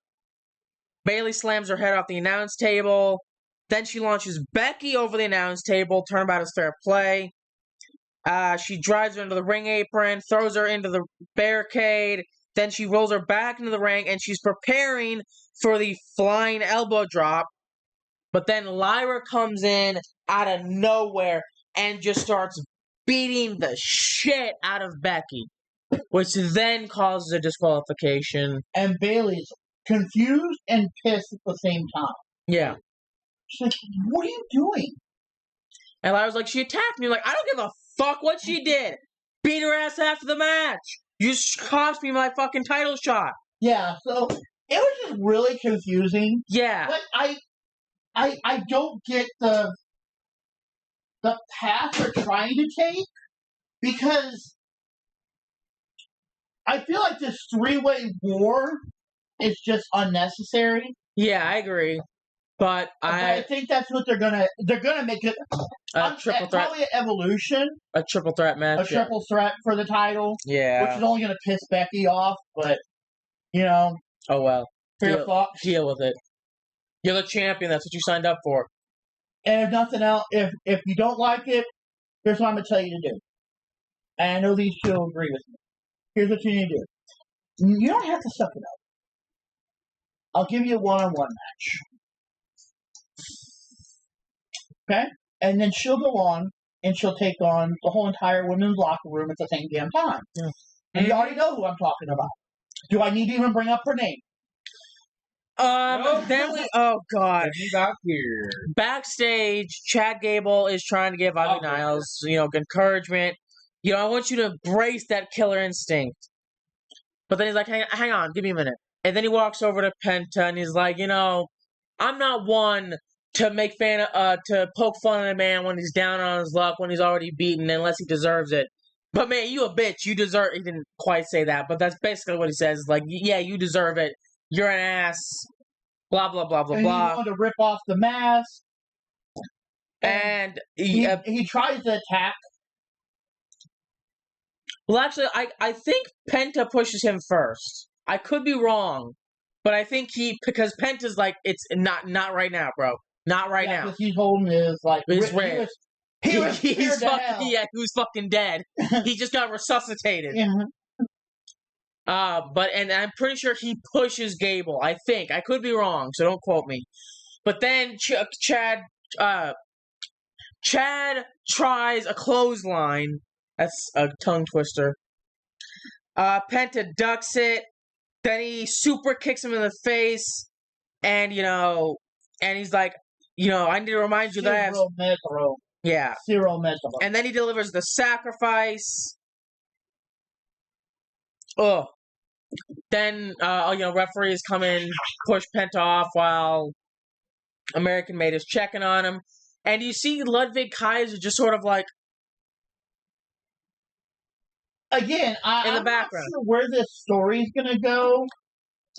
S1: Bayley slams her head off the announce table. Then she launches Becky over the announce table. Turnabout is fair play. She drives her into the ring apron, throws her into the barricade. Then she rolls her back into the ring, and she's preparing for the flying elbow drop. But then Lyra comes in out of nowhere and just starts beating the shit out of Becky, which then causes a disqualification.
S2: And Bayley's confused and pissed at the same time.
S1: Yeah.
S2: She's like, what are you doing?
S1: And Lyra's like, she attacked me. Like, I don't give a fuck what she did. Beat her ass after the match. You just cost me my fucking title shot.
S2: Yeah, so it was just really confusing.
S1: Yeah.
S2: But I don't get the path they're trying to take, because I feel like this three-way war is just unnecessary.
S1: Yeah, I agree. But I
S2: think that's what they're gonna make it
S1: a triple threat.
S2: Probably an evolution.
S1: A triple threat match.
S2: A triple threat for the title.
S1: Yeah.
S2: Which is only gonna piss Becky off, but you know.
S1: Oh well.
S2: Deal
S1: with it. You're the champion, that's what you signed up for.
S2: And if nothing else, if you don't like it, here's what I'm gonna tell you to do. And I know these two will agree with me. Here's what you need to do. You don't have to suck it up. I'll give you a one-on-one match. Okay? And then she'll go on, and she'll take on the whole entire women's locker room at the same damn time.
S1: Yeah.
S2: And you already know who I'm talking about. Do I need to even bring up her name?
S1: Then oh god.
S3: Back here.
S1: Backstage, Chad Gable is trying to give Ivy Niles, encouragement. I want you to embrace that killer instinct. But then he's like, hang on, give me a minute. And then he walks over to Penta and he's like, I'm not one to poke fun at a man when he's down on his luck, when he's already beaten, unless he deserves it. But man, you a bitch. You deserve. He didn't quite say that, but that's basically what he says. Like, yeah, you deserve it. You're an ass. Blah blah blah blah blah.
S2: He wanted to rip off the mask,
S1: and
S2: he tries to attack.
S1: Well, actually, I think Penta pushes him first. I could be wrong, but I think because Penta's like, it's not right now, bro. Not right now.
S2: Because he's holding his
S1: red. He's fucking dead. He just got resuscitated.
S2: Yeah.
S1: And I'm pretty sure he pushes Gable. I think. I could be wrong, so don't quote me. But then Chad tries a clothesline. That's a tongue twister. Penta ducks it. Then he super kicks him in the face. And, and he's like, I need to remind you that I have... Yeah.
S2: Zero mental.
S1: And then he delivers the sacrifice. Oh. Then, referees come in, push Penta off while American Made is checking on him. And you see Ludwig Kaiser just sort of like...
S2: Again, I'm
S1: the background.
S2: Not sure where this story's going to go,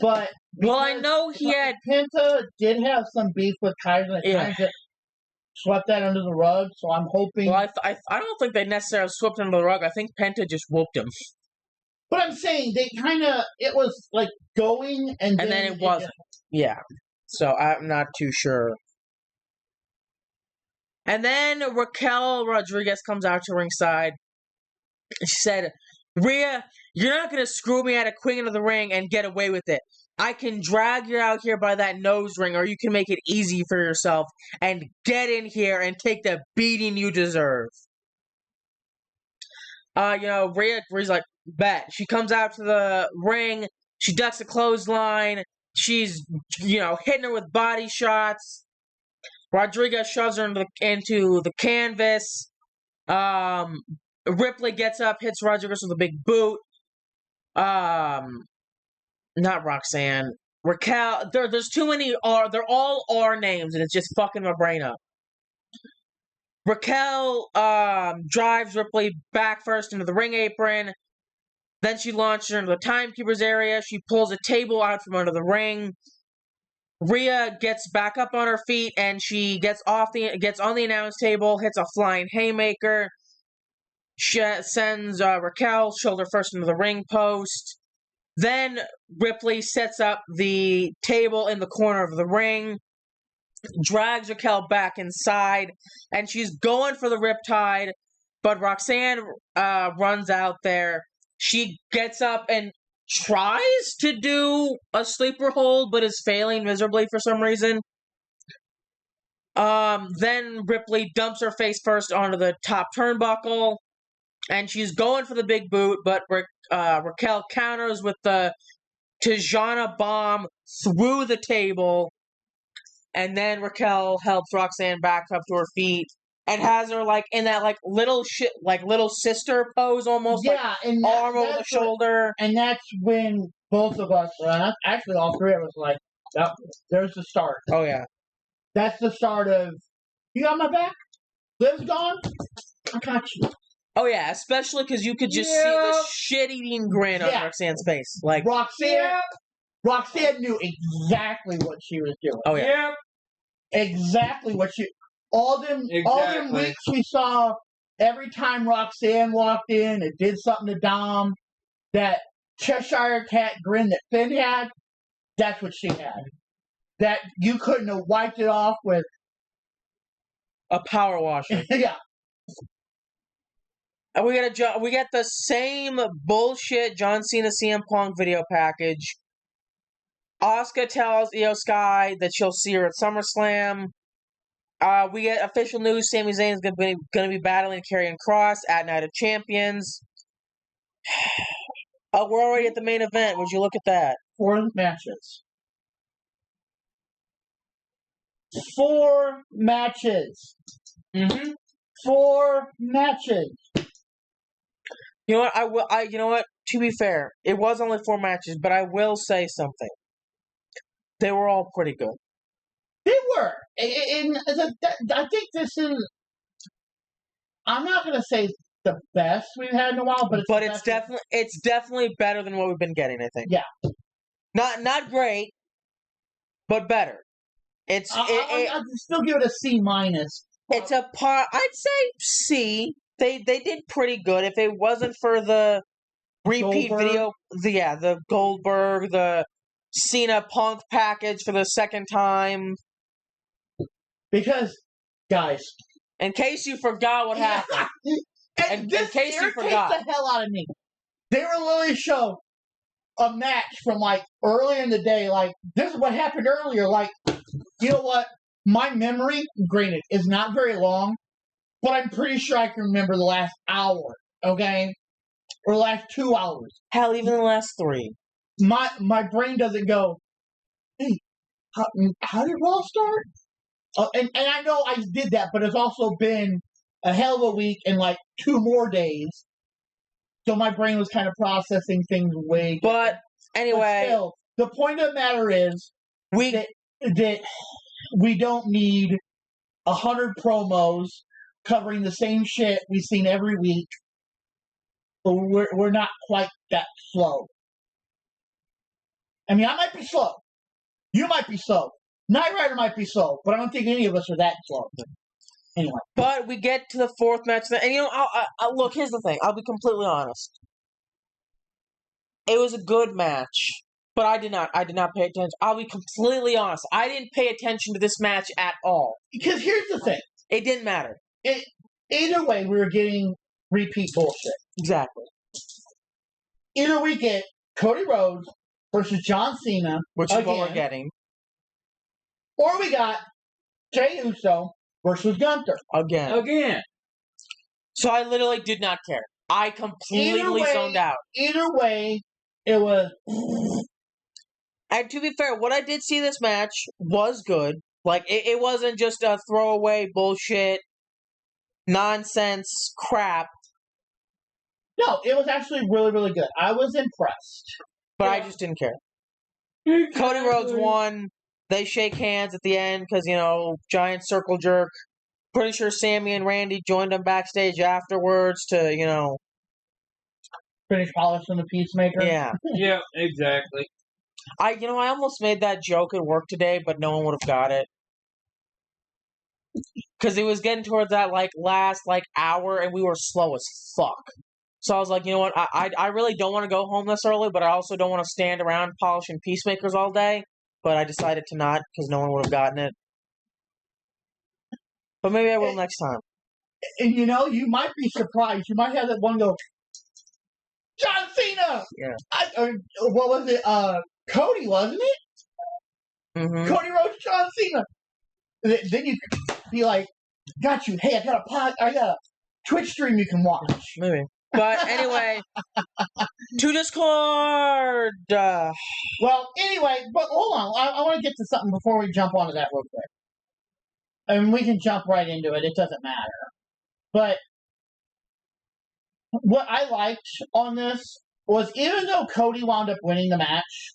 S2: but...
S1: Well, I know he had...
S2: Penta did have some beef with Kaiser and kind of swept that under the rug, so I'm hoping...
S1: Well, I don't think they necessarily swept under the rug. I think Penta just whooped him.
S2: But I'm saying, it was like going and
S1: then it wasn't. Yeah. So I'm not too sure. And then Raquel Rodriguez comes out to ringside. She said, Rhea, you're not going to screw me out of Queen of the Ring and get away with it. I can drag you out here by that nose ring, or you can make it easy for yourself and get in here and take the beating you deserve. Rhea agrees, like, bet. She comes out to the ring. She ducks a clothesline. She's, hitting her with body shots. Rodriguez shoves her into the canvas. Ripley gets up, hits Rodriguez with a big boot. Not Roxanne. Raquel. There's too many R. They're all R names, and it's just fucking my brain up. Raquel drives Ripley back first into the ring apron. Then she launches her into the timekeeper's area. She pulls a table out from under the ring. Rhea gets back up on her feet, and she gets on the announce table, hits a flying haymaker. She sends Raquel shoulder first into the ring post. Then Ripley sets up the table in the corner of the ring, drags Raquel back inside, and she's going for the riptide, but Roxanne runs out there. She gets up and tries to do a sleeper hold, but is failing miserably for some reason. Then Ripley dumps her face first onto the top turnbuckle, and she's going for the big boot, but Raquel counters with the Tijana bomb through the table, and then Raquel helps Roxanne back up to her feet and has her in that little sister pose almost,
S2: and
S1: arm over the shoulder.
S2: And that's when both of us, actually all three of us, there's the start.
S1: Oh yeah,
S2: that's the start of. You got my back. Liv's gone. I got you.
S1: Oh yeah, especially because you could just see the shit-eating grin on Roxanne's face.
S2: Roxanne knew exactly what she was doing.
S1: Oh yeah,
S2: exactly what she. All them weeks we saw every time Roxanne walked in and did something to Dom, that Cheshire Cat grin that Finn had, that's what she had. That you couldn't have wiped it off with
S1: a power washer.
S2: Yeah.
S1: And we get the same bullshit John Cena CM Punk video package. Asuka tells Io Sky that she'll see her at SummerSlam. We get official news: Sami Zayn is going to be battling Karrion Kross at Night of Champions. We're already at the main event. Would you look at that?
S2: 4 matches. 4 matches.
S1: Mm-hmm.
S2: 4 matches.
S1: You know what? You know what? To be fair, it was only 4 matches, but I will say something. They were all pretty good.
S2: They were. And I think this is. I'm not going to say the best we've had in a while, but
S1: it's definitely better than what we've been getting. I think.
S2: Yeah.
S1: Not great, but better. I'd
S2: still give it a C minus.
S1: It's a par. I'd say C. They did pretty good. If it wasn't for the repeat video, the Goldberg, the Cena Punk package for the second time.
S2: Because, guys,
S1: in case you forgot what happened,
S2: in case you forgot, the hell out of me. They were literally show a match from earlier in the day. This is what happened earlier. You know what? My memory, granted, is not very long. But I'm pretty sure I can remember the last hour, okay? Or the last 2 hours.
S1: Hell, even the last 3.
S2: My brain doesn't go, hey, how did Raw start? And I know I did that, but it's also been a hell of a week and 2 more days. So my brain was kind of processing things way.
S1: But anyway.
S2: But still, the point of the matter is that we don't need 100 promos covering the same shit we've seen every week. But we're not quite that slow. I mean, I might be slow. You might be slow. Knight Rider might be slow, but I don't think any of us are that slow. Anyway.
S1: But we get to the 4th match, and look, here's the thing. I'll be completely honest. It was a good match, but I did not pay attention. I'll be completely honest. I didn't pay attention to this match at all.
S2: Because here's the thing.
S1: It didn't matter.
S2: Either way, we were getting repeat bullshit.
S1: Exactly.
S2: Either we get Cody Rhodes versus John Cena,
S1: which is what we're getting,
S2: or we got Jey Uso versus Gunther
S1: again. So I literally did not care. I completely zoned out.
S2: Either way, it was.
S1: And to be fair, what I did see this match was good. Like, it wasn't just a throwaway bullshit, nonsense crap.
S2: No, it was actually really, really good. I was impressed.
S1: But I just didn't care. Exactly. Cody Rhodes won. They shake hands at the end because, giant circle jerk. Pretty sure Sammy and Randy joined them backstage afterwards to,
S2: finish polishing the Peacemaker.
S1: Yeah.
S3: Yeah, exactly.
S1: I almost made that joke at work today, but no one would have got it. Because it was getting towards that, last, hour, and we were slow as fuck. So I was like, you know what, I really don't want to go home this early, but I also don't want to stand around polishing Peacemakers all day. But I decided to not, because no one would have gotten it. But maybe I will next time.
S2: And you might be surprised. You might have that one go, John Cena!
S1: Yeah.
S2: What was it? Cody, wasn't it?
S1: Mm-hmm.
S2: Cody Rhodes, John Cena. Then you could be like, got you. Hey, I got a Twitch stream you can watch.
S1: Maybe. But anyway, to Discord.
S2: Well, anyway, but hold on. I want to get to something before we jump onto that real quick. And we can jump right into it. It doesn't matter. But what I liked on this was even though Cody wound up winning the match,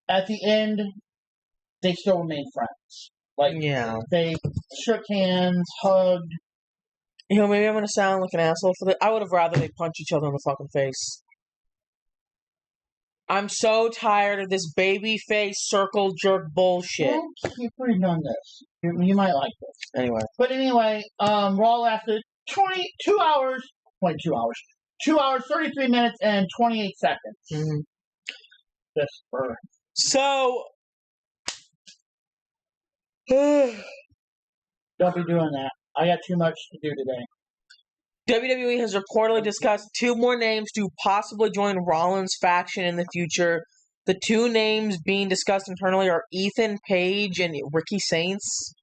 S2: at the end, they still remained friends. They shook hands, hugged.
S1: Maybe I'm going to sound like an asshole for this. I would have rather they punch each other in the fucking face. I'm so tired of this baby face circle jerk bullshit.
S2: Well, you've already done this. You might like this.
S1: Anyway.
S2: But anyway, Raw lasted 2 hours, 2 hours, 33 minutes, and 28 seconds.
S1: Mm-hmm.
S2: Just for...
S1: So...
S2: Don't be doing that. I got too much to do today.
S1: WWE has reportedly discussed 2 more names to possibly join Rollins' faction in the future. The 2 names being discussed internally are Ethan Page and Ricky Saints.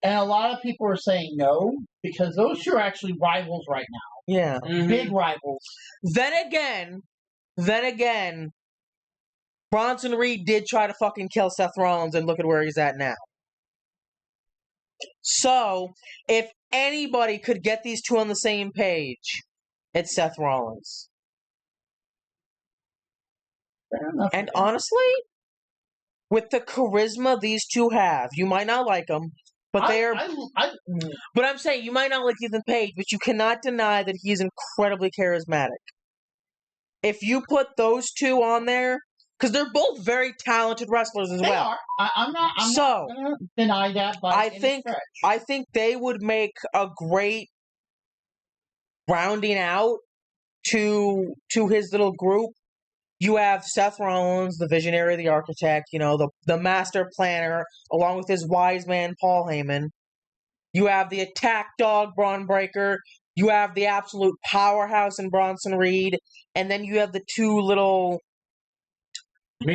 S2: And a lot of people are saying no, because those 2 are actually rivals right now.
S1: Yeah.
S2: Mm-hmm. Big rivals.
S1: Then again, Bronson Reed did try to fucking kill Seth Rollins, and look at where he's at now. So, if anybody could get these 2 on the same page, it's Seth Rollins.
S2: Fair enough.
S1: And honestly, with the charisma these 2 have, you might not like them, but they're... But I'm saying, you might not like Ethan Page, but you cannot deny that he's incredibly charismatic. If you put those 2 on there, because they're both very talented wrestlers as well.
S2: They are. I'm not going to deny that. But
S1: I think they would make a great rounding out to his little group. You have Seth Rollins, the visionary, the architect, the master planner, along with his wise man Paul Heyman. You have the attack dog Braun Breaker. You have the absolute powerhouse in Bronson Reed, and then you have the 2 little.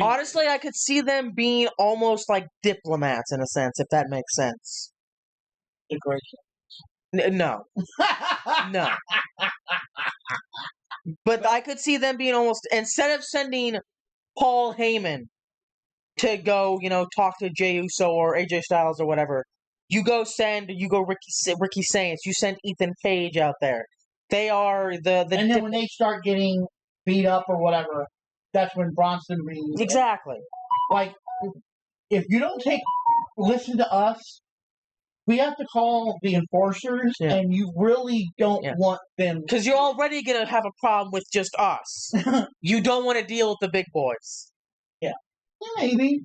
S1: Honestly, I could see them being almost like diplomats in a sense, if that makes sense. No. No. But I could see them being almost, instead of sending Paul Heyman to go, talk to Jey Uso or AJ Styles or whatever, you go Ricky Saints, you send Ethan Page out there. They are the
S2: and then when they start getting beat up or whatever, that's when Bronson Reed...
S1: Exactly.
S2: If you don't listen to us, we have to call the enforcers, and you really don't want them...
S1: Because you're already going to have a problem with just us. You don't want to deal with the big boys.
S2: Yeah. Maybe.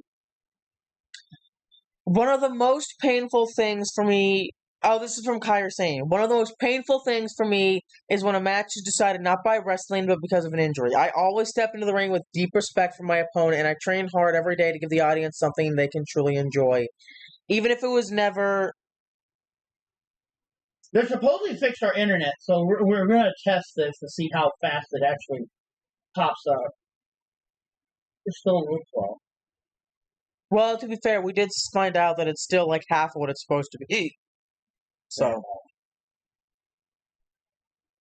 S1: One of the most painful things for me Oh, this is from Kyrie saying, one of the most painful things for me is when a match is decided not by wrestling but because of an injury. I always step into the ring with deep respect for my opponent, and I train hard every day to give the audience something they can truly enjoy. Even if it was never...
S2: They're supposedly fixed our internet, so we're going to test this to see how fast it actually pops up. It still looks well.
S1: Well, to be fair, we did find out that it's still like half of what it's supposed to be. So,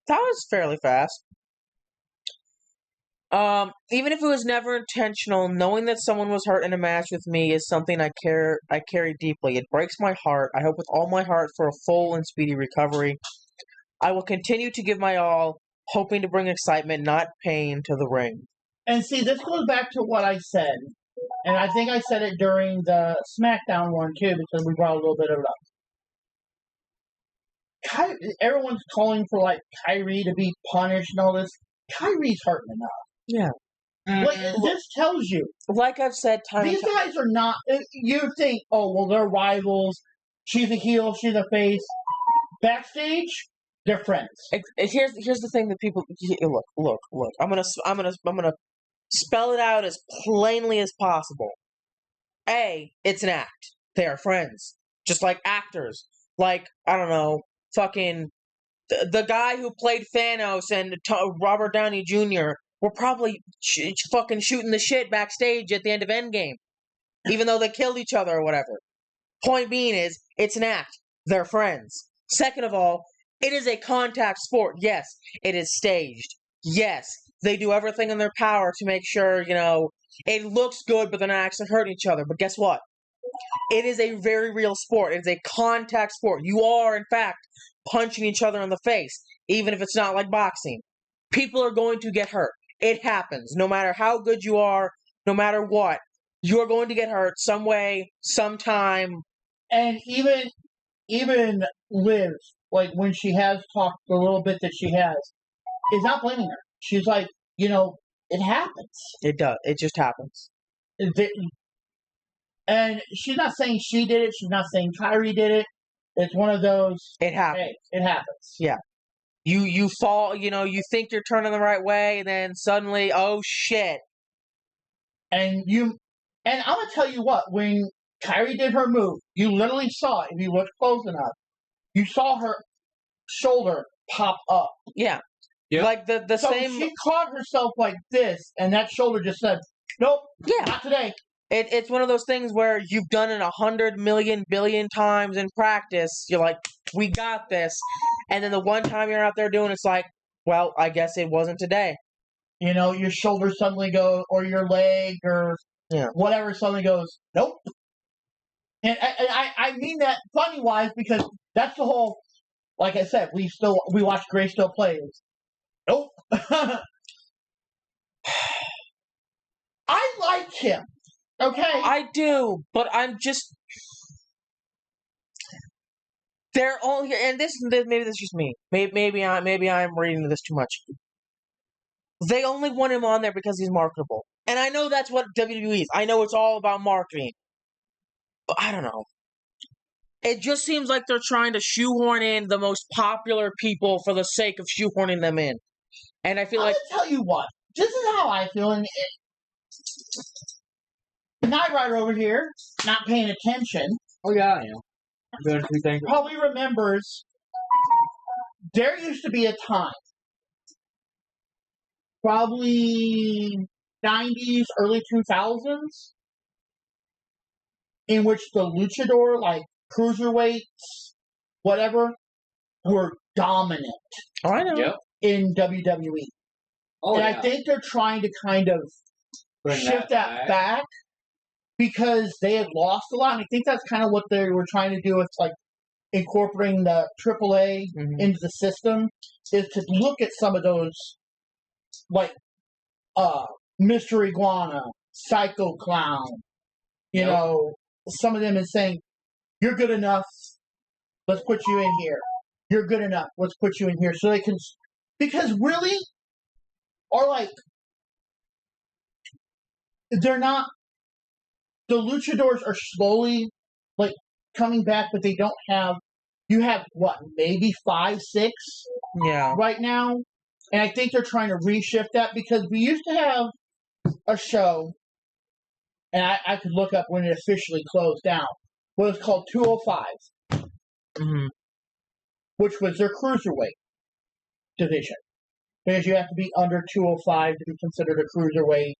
S1: that was fairly fast. Even if it was never intentional, knowing that someone was hurt in a match with me is something I carry deeply. It breaks my heart. I hope with all my heart for a full and speedy recovery. I will continue to give my all, hoping to bring excitement, not pain, to the ring.
S2: And see, this goes back to what I said. And I think I said it during the SmackDown one, too, because we brought a little bit of it up. Everyone's calling for, like, Kyrie to be punished and all this. Kyrie's hurting enough.
S1: Yeah.
S2: Like, this tells you.
S1: Like I've said time
S2: these guys are not... You think, oh, well, they're rivals. She's a heel, she's a face. Backstage, they're friends.
S1: Here's the thing that people... Look. I'm gonna spell it out as plainly as possible. A, it's an act. They are friends. Just like actors. Like, I don't know, fucking... The guy who played Thanos and Robert Downey Jr. were probably fucking shooting the shit backstage at the end of Endgame. Even though they killed each other or whatever. Point being is, it's an act. They're friends. Second of all, it is a contact sport. Yes, it is staged. Yes, they do everything in their power to make sure, it looks good, but they're not actually hurting each other. But guess what? It is a very real sport. It is a contact sport. You are, in fact, punching each other in the face, even if it's not like boxing. People are going to get hurt. It happens. No matter how good you are, no matter what, you're going to get hurt some way, sometime.
S2: And even Liv, like when she has talked the little bit that she has, is not blaming her. She's like, it happens.
S1: It does. It just happens.
S2: And she's not saying she did it. She's not saying Kyrie did it. It's one of those.
S1: It happens.
S2: Hey, it happens.
S1: Yeah. You fall, you think you're turning the right way, and then suddenly, oh shit.
S2: And I'm going to tell you what, when Kyrie did her move, you literally saw it, if you looked close enough, you saw her shoulder pop up.
S1: Yeah. Yep. Like the
S2: so
S1: same.
S2: She caught herself like this, and that shoulder just said, nope, not today.
S1: It's one of those things where you've done it 100 million billion times in practice. You're like, we got this. And then the one time you're out there doing it's like, well, I guess it wasn't today.
S2: Your shoulder suddenly goes, or your leg, or whatever suddenly goes, nope. And I mean that funny-wise because that's the whole, like I said, we watch Gray Still Plays. Nope. I like him. Okay.
S1: I do, but I'm just... They're all... And maybe this is just me. Maybe I'm reading this too much. They only want him on there because he's marketable. And I know that's what WWE is. I know it's all about marketing. But I don't know. It just seems like they're trying to shoehorn in the most popular people for the sake of shoehorning them in. And I feel
S2: I'm
S1: like...
S2: I'll tell you what. This is how I feel. And Knight Rider over here, not paying attention.
S3: Oh, yeah, I am. I'm doing two things.
S2: Probably remembers there used to be a time, probably 90s, early 2000s, in which the luchador, like cruiserweights, whatever, were dominant.
S1: Oh, I know.
S2: In WWE.
S3: Oh,
S2: and I think they're trying to kind of shift that back because they had lost a lot. And I think that's kind of what they were trying to do with like incorporating the AAA into the system, is to look at some of those like Mr. Iguana, Psycho Clown, some of them, and saying, you're good enough, let's put you in here. You're good enough, let's put you in here. So they can, because really, or like, they're not, the luchadors are slowly like coming back, but they don't have You have, what, maybe 5, 6
S1: Yeah.
S2: right now? And I think they're trying to reshift that because we used to have a show, and I could look up when it officially closed down, what was called 205,
S1: Mm-hmm.
S2: which was their cruiserweight division. Because you have to be under 205 to be considered a cruiserweight.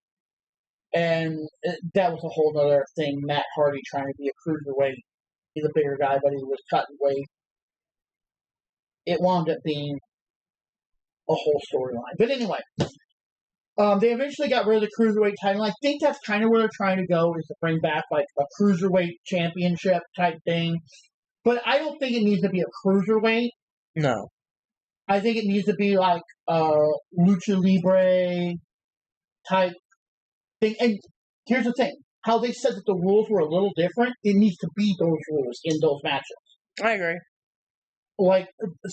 S2: And that was a whole other thing. Matt Hardy trying to be a cruiserweight. He's a bigger guy, but he was cutting weight. It wound up being a whole storyline. But anyway, they eventually got rid of the cruiserweight title. I think that's kind of where they're trying to go, is to bring back like a cruiserweight championship type thing. But I don't think it needs to be a cruiserweight.
S1: No.
S2: I think it needs to be like a lucha libre type thing. And here's the thing. How they said that the rules were a little different, it needs to be those rules in those matches.
S1: I agree.
S2: Like,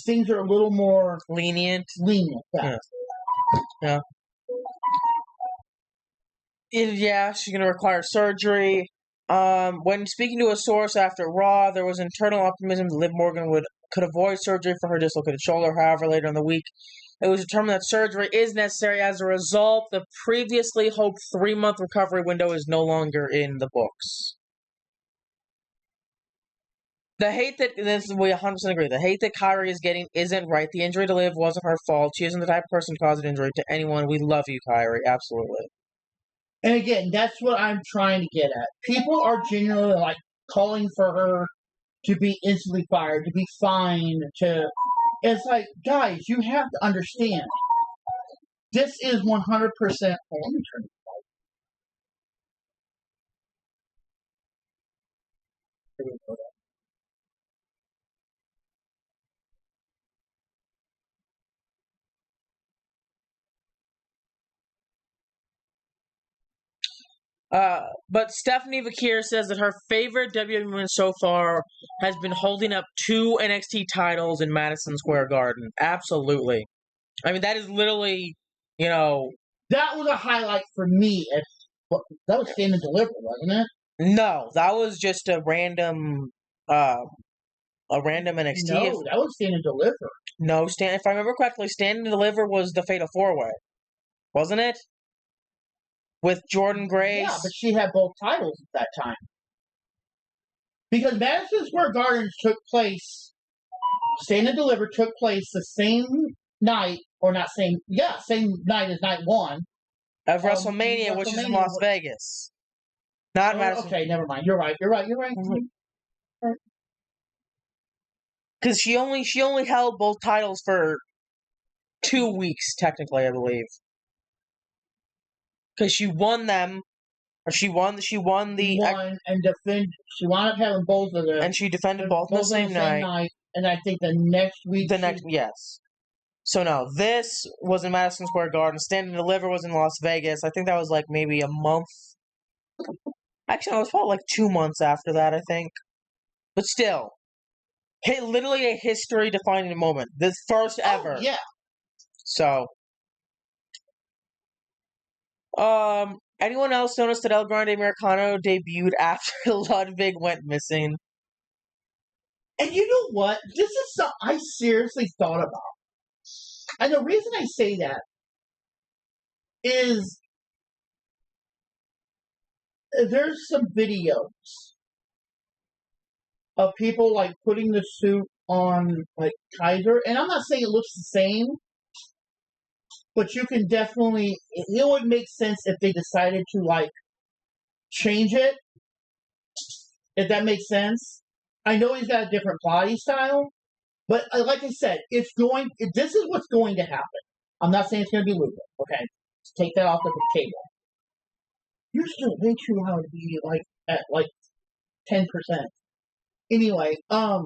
S2: things are a little more
S1: Lenient.
S2: Yeah.
S1: Yeah. Yeah, she's going to require surgery. When speaking to a source after Raw, there was internal optimism that Liv Morgan could avoid surgery for her dislocated shoulder. However, later in the week, it was determined that surgery is necessary. As a result, the previously hoped 3-month recovery window is no longer in the books. The hate that we 100% agree. The hate that Kyrie is getting isn't right. The injury to Liv wasn't her fault. She isn't the type of person to cause an injury to anyone. We love you, Kyrie. Absolutely.
S2: And again, that's what I'm trying to get at. People are genuinely like calling for her to be instantly fired, to be fined, to. It's like, guys, you have to understand. This is 100%. Oh, let me turn it off.
S1: But Stephanie Vakir says that her favorite WWE woman so far has been holding up 2 NXT titles in Madison Square Garden. Absolutely. I mean, that is literally,
S2: That was a highlight for me. That was Stand and Deliver, wasn't it?
S1: No, that was just a random NXT.
S2: No, that was Stand and Deliver.
S1: No, if I remember correctly, Stand and Deliver was the Fatal 4-Way. Wasn't it? With Jordan Grace.
S2: Yeah, but she had both titles at that time. Because Madison Square Garden took place, Stand and Deliver took place the same night, or not same night as night 1.
S1: Of WrestleMania, which is in Las Vegas. Not Madison.
S2: Okay, never mind. You're right. Mm-hmm.
S1: Because she only held both titles for 2 weeks, technically, I believe. Because she won them, or she won the
S2: and defend. She wound up having both of them,
S1: and she defended both on the same night.
S2: And I think the next week,
S1: yes. So no, this was in Madison Square Garden. Stand and Deliver was in Las Vegas. I think that was like maybe a month. Actually, no, it was probably like 2 months after that, I think. But still, literally a history-defining moment. This first ever.
S2: Yeah.
S1: So, anyone else notice that El Grande Americano debuted after Ludwig went missing?
S2: And you know what? This is something I seriously thought about. And the reason I say that is there's some videos of people like putting the suit on like Kaiser, and I'm not saying it looks the same, but you can definitely, it would make sense if they decided to like change it, if that makes sense. I know he's got a different body style, but like I said, this is what's going to happen. I'm not saying it's going to be Luca, okay? Let's take that off of the table. You're still way too loud to be like at like 10%. Anyway, I've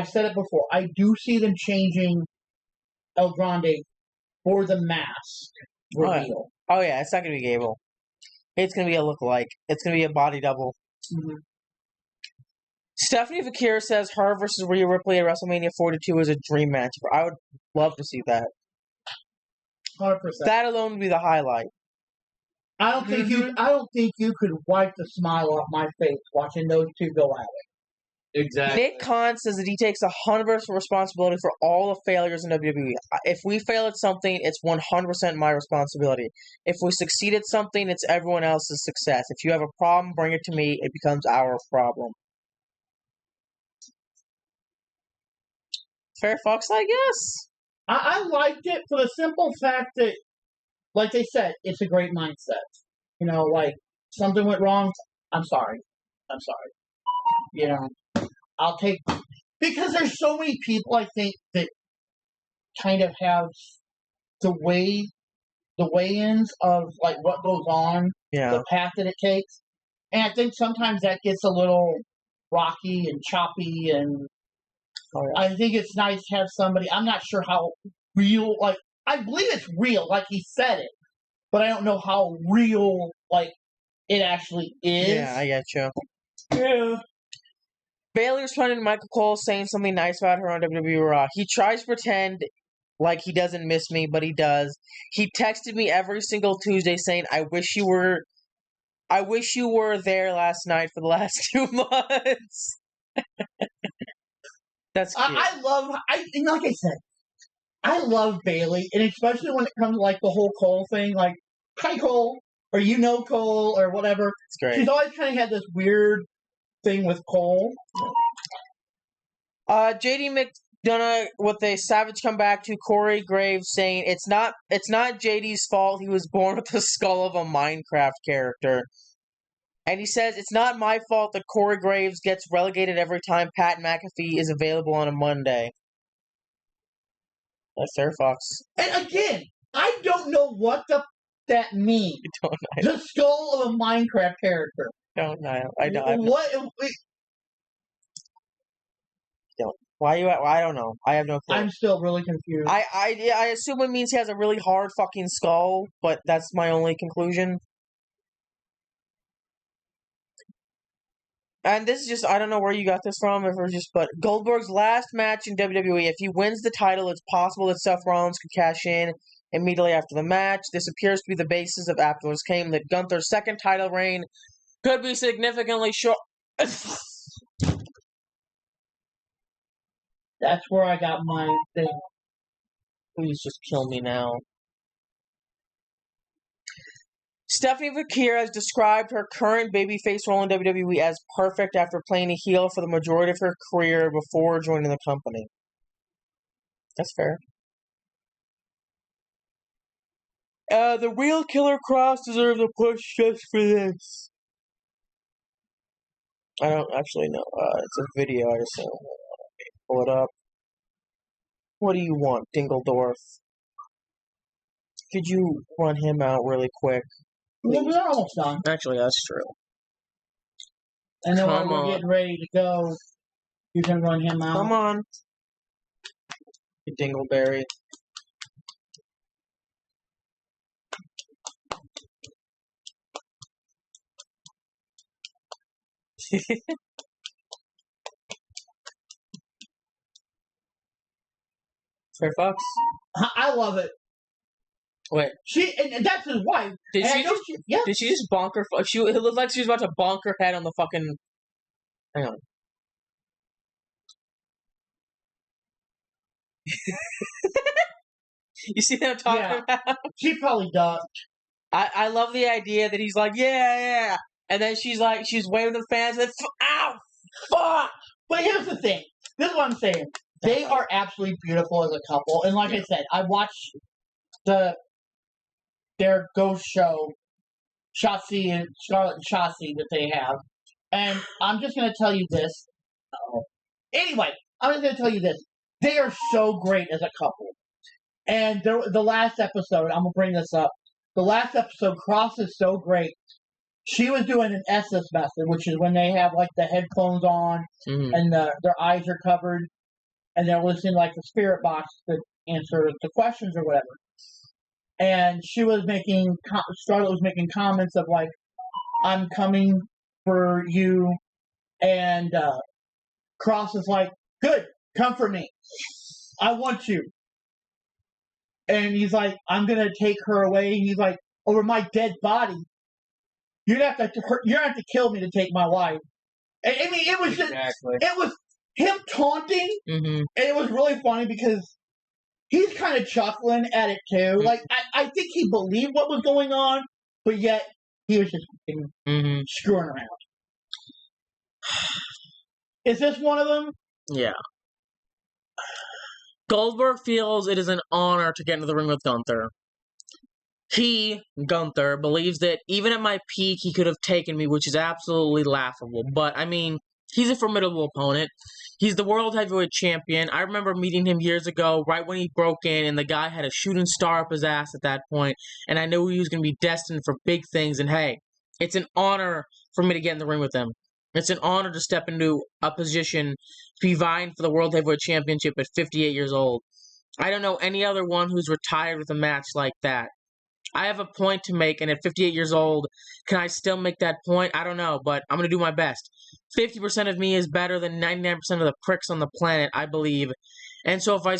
S2: said it before. I do see them changing El Grande for the mask reveal.
S1: Oh yeah, it's not going to be Gable. It's going to be a look-alike. It's going to be a body double.
S2: Mm-hmm.
S1: Stephanie Vakir says her versus Rhea Ripley at WrestleMania 42 is a dream match. I would love to see that.
S2: 100%.
S1: That alone would be the highlight.
S2: I don't think you could wipe the smile off my face watching those two go at it.
S3: Exactly.
S1: Nick Khan says that he takes 100% responsibility for all the failures in WWE. If we fail at something, it's 100% my responsibility. If we succeed at something, it's everyone else's success. If you have a problem, bring it to me. It becomes our problem. Fair Fox, I guess.
S2: I liked it for the simple fact that, like they said, it's a great mindset. You know, like, something went wrong, I'm sorry. I'm sorry. You know, I'll take... Because there's so many people, I think, that kind of have the weigh-ins of, like, what goes on,
S1: Yeah.
S2: the path that it takes. And I think sometimes that gets a little rocky and choppy, and I think it's nice to have somebody... I'm not sure how real... Like, I believe it's real, like he said it. But I don't know how real, like, it actually is.
S1: Yeah, I get you.
S2: Yeah.
S1: Bayley responded to Michael Cole saying something nice about her on WWE Raw. He tries to pretend like he doesn't miss me, but he does. He texted me every single Tuesday saying, I wish you were there last night for the last 2 months. That's cute.
S2: I love... and like I said, I love Bayley, and especially when it comes to, like, the whole Cole thing, like, hi, Cole, or you know Cole, or whatever.
S1: It's great.
S2: She's always kind of had this weird thing with Cole.
S1: JD McDonough with a savage comeback to Corey Graves saying it's not JD's fault he was born with the skull of a Minecraft character. And he says it's not my fault that Corey Graves gets relegated every time Pat McAfee is available on a Monday. That's fair, Fox.
S2: And again, I don't know what that means.
S1: I don't know.
S2: The skull of a Minecraft character.
S1: I don't.
S2: What?
S1: I don't know. I have no clue.
S2: I'm still really confused.
S1: I assume it means he has a really hard fucking skull, but that's my only conclusion. And this is just, I don't know where you got this from, but Goldberg's last match in WWE, if he wins the title, it's possible that Seth Rollins could cash in immediately after the match. This appears to be the basis of after this came that Gunther's second title reign could be significantly short.
S2: That's where I got my thing.
S1: Please just kill me now. Stephanie Vakir has described her current babyface role in WWE as perfect after playing a heel for the majority of her career before joining the company. That's fair. The real Killer Cross deserves a push just for this. I don't actually know. It's a video, I assume. Pull it up. What do you want, Dingledorf? Could you run him out really quick?
S2: Well, we're almost done.
S1: Actually, that's true.
S2: And then when we're getting ready to go, you can run him out.
S1: Come on. Dingleberry. Fair Fox?
S2: I love it.
S1: Wait.
S2: And that's his wife.
S1: Did she just bonk her? It looked like she was about to bonk her head on the fucking. Hang on. You see what I'm talking about?
S2: She probably does.
S1: I love the idea that he's like, yeah. And then she's waving the fans and ow! Fuck!
S2: But here's the thing. This is what I'm saying. They are absolutely beautiful as a couple. And like I said, I watched their ghost show, Shotzi and Scarlett and Shotzi, that they have. And I'm just going to tell you this. Anyway, I'm just going to tell you this. They are so great as a couple. And the last episode, I'm going to bring this up. The last episode, Cross is so great. She was doing an SS method, which is when they have like the headphones on and their eyes are covered, and they're listening like the spirit box to answer the questions or whatever. And Scarlett was making comments of like, "I'm coming for you," and Cross is like, "Good, come for me. I want you." And he's like, "I'm gonna take her away." And he's like, "Over my dead body. You're gonna have to kill me to take my wife." I mean, it was just,
S3: Exactly.
S2: it was him taunting,
S1: Mm-hmm.
S2: and it was really funny because he's kind of chuckling at it too. Like, I think he believed what was going on, but yet he was just screwing around. Is this one of them?
S1: Yeah. Goldberg feels it is an honor to get into the ring with Gunther. He, Gunther, believes that even at my peak, he could have taken me, which is absolutely laughable. But, I mean, he's a formidable opponent. He's the World Heavyweight Champion. I remember meeting him years ago, right when he broke in, and the guy had a shooting star up his ass at that point, and I knew he was going to be destined for big things, and hey, it's an honor for me to get in the ring with him. It's an honor to step into a position to be vying for the World Heavyweight Championship at 58 years old. I don't know any other one who's retired with a match like that. I have a point to make, and at 58 years old, can I still make that point? I don't know, but I'm going to do my best. 50% of me is better than 99% of the pricks on the planet, I believe. And so if I